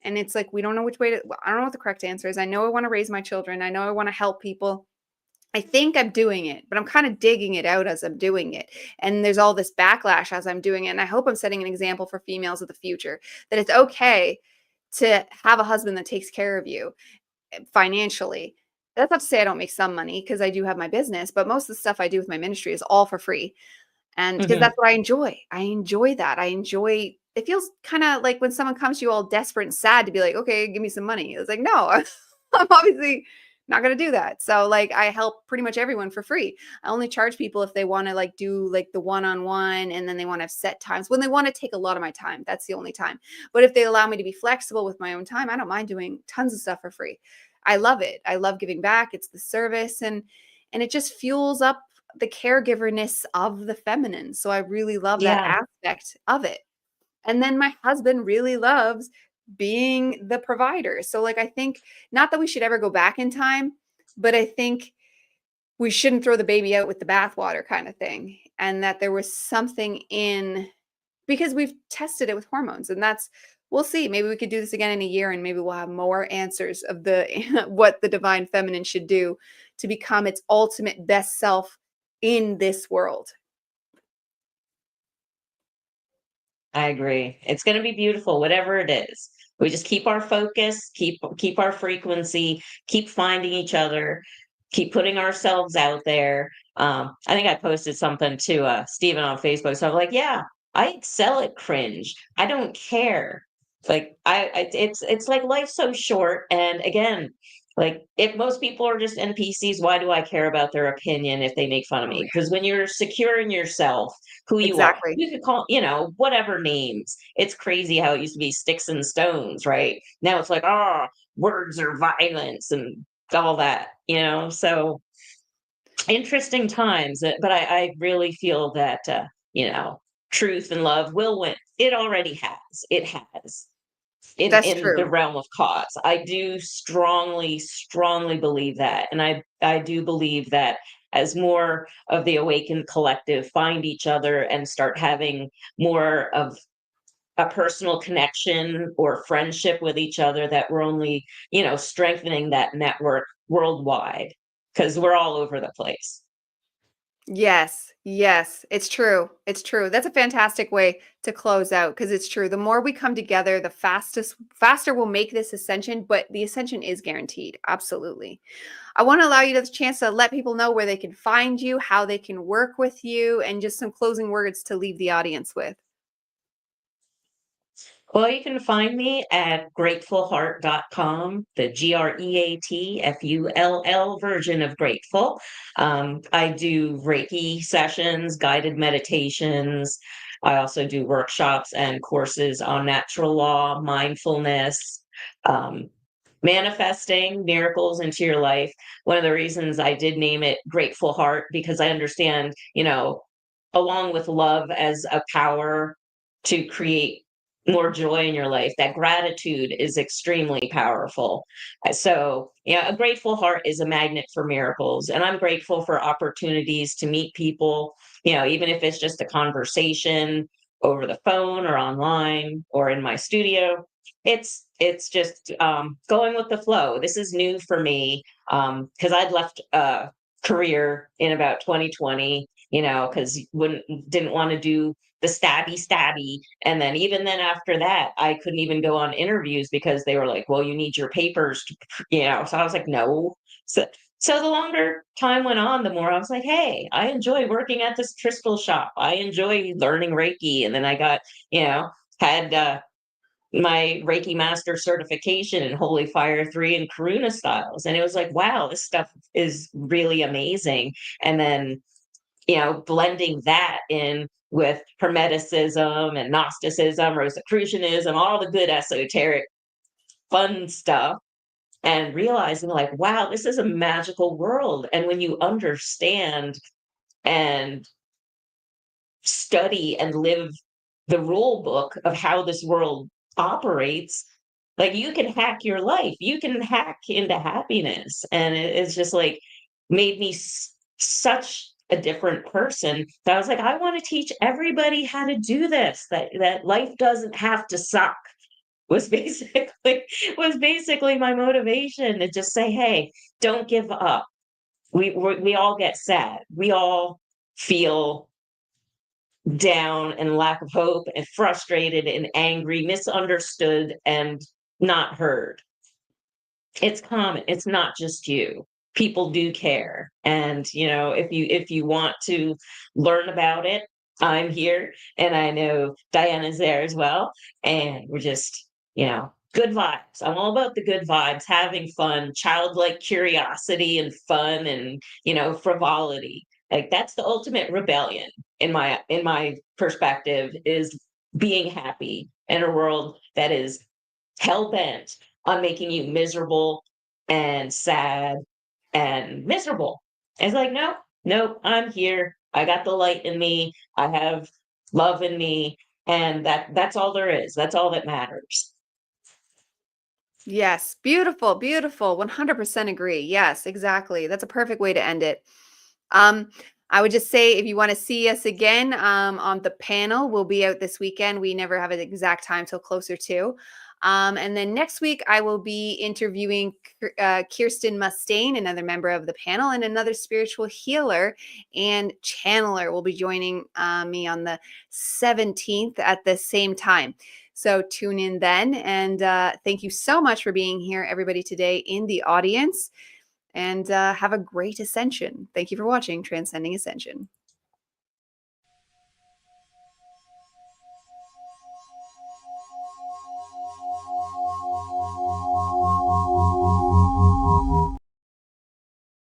And it's like, we don't know which way to, I don't know what the correct answer is. I know I want to raise my children. I know I want to help people. I think I'm doing it, but I'm kind of digging it out as I'm doing it. And there's all this backlash as I'm doing it. And I hope I'm setting an example for females of the future that it's okay to have a husband that takes care of you financially. That's not to say I don't make some money because I do have my business, but most of the stuff I do with my ministry is all for free. And because Mhm. that's what I enjoy. I enjoy that. I enjoy it feels kind of like when someone comes to you all desperate and sad to be like, okay, give me some money. It's like, no, I'm obviously not going to do that. So like I help pretty much everyone for free. I only charge people if they want to like do like the one-on-one and then they want to have set times when they want to take a lot of my time. That's the only time. But if they allow me to be flexible with my own time, I don't mind doing tons of stuff for free. I love it. I love giving back. It's the service and it just fuels up the caregiverness of the feminine. So I really love that Yeah. aspect of it. And then my husband really loves being the provider. So like I think not that we should ever go back in time, but I think we shouldn't throw the baby out with the bathwater kind of thing. And that there was something in because we've tested it with hormones and that's we'll see. Maybe we could do this again in a year and maybe we'll have more answers of the what the divine feminine should do to become its ultimate best self in this world. I agree. It's going to be beautiful, whatever it is. We just keep our focus, keep our frequency, keep finding each other, keep putting ourselves out there. I think I posted something to Steven on Facebook. So I'm like, yeah, I excel at cringe. I don't care. Like it's like life's so short. And again, like if most people are just NPCs, why do I care about their opinion if they make fun of Oh, me? yeah. Because when you're secure in yourself, who you are. Exactly. You could call, whatever names. It's crazy how it used to be sticks and stones, right? Now it's like, oh, words are violence and all that, So interesting times. But I really feel that, truth and love will win. It already has. It has That's in the true. realm of cause. I do strongly, strongly believe that. And I do believe that as more of the awakened collective find each other and start having more of a personal connection or friendship with each other, that we're only, strengthening that network worldwide because we're all over the place. Yes, yes, it's true. It's true. That's a fantastic way to close out because it's true. The more we come together, the faster we'll make this ascension, but the ascension is guaranteed. Absolutely. I want to allow you the chance to let people know where they can find you, how they can work with you, and just some closing words to leave the audience with. Well, you can find me at gratefulheart.com, the GREATFULL version of grateful. I do Reiki sessions, guided meditations. I also do workshops and courses on natural law, mindfulness, um, manifesting miracles into your life. One of the reasons I did name it Grateful Heart, because I understand, along with love as a power to create more joy in your life, that gratitude is extremely powerful. So, yeah, a grateful heart is a magnet for miracles. And I'm grateful for opportunities to meet people, even if it's just a conversation over the phone or online or in my studio. It's just going with the flow. This is new for me because I'd left a career in about 2020, because wouldn't didn't want to do the stabby. And then even then after that, I couldn't even go on interviews because they were like, well, you need your papers So I was like, no. So the longer time went on, the more I was like, hey, I enjoy working at this crystal shop. I enjoy learning Reiki. And then I got, had my Reiki master certification in Holy Fire 3 and Karuna styles. And it was like, wow, this stuff is really amazing. And then blending that in with Hermeticism and Gnosticism, Rosicrucianism, all the good esoteric fun stuff, and realizing like, wow, this is a magical world. And when you understand and study and live the rule book of how this world operates, like you can hack your life, you can hack into happiness. And it's just like made me such a different person that I was like, I want to teach everybody how to do this, that life doesn't have to suck. Was basically was basically my motivation, to just say, hey, don't give up. We all get sad, we all feel down and lack of hope and frustrated and angry, misunderstood and not heard. It's common. It's not just you. People do care. And if you want to learn about it, I'm here, and I know Diana's there as well. And we're just, good vibes. I'm all about the good vibes, having fun, childlike curiosity and fun, and frivolity. Like that's the ultimate rebellion in my perspective, is being happy in a world that is hell bent on making you miserable and sad and miserable. And it's like, nope, nope, I'm here. I got the light in me. I have love in me. And that's all there is. That's all that matters. Yes, beautiful, beautiful. 100% agree. Yes, exactly. That's a perfect way to end it. Um, I would just say, if you want to see us again on the panel, we'll be out this weekend. We never have an exact time till closer to. And then next week, I will be interviewing Kirsten Mustaine, another member of the panel, and another spiritual healer and channeler will be joining me on the 17th at the same time. So tune in then. And thank you so much for being here, everybody, today in the audience. And have a great ascension. Thank you for watching Transcending Ascension.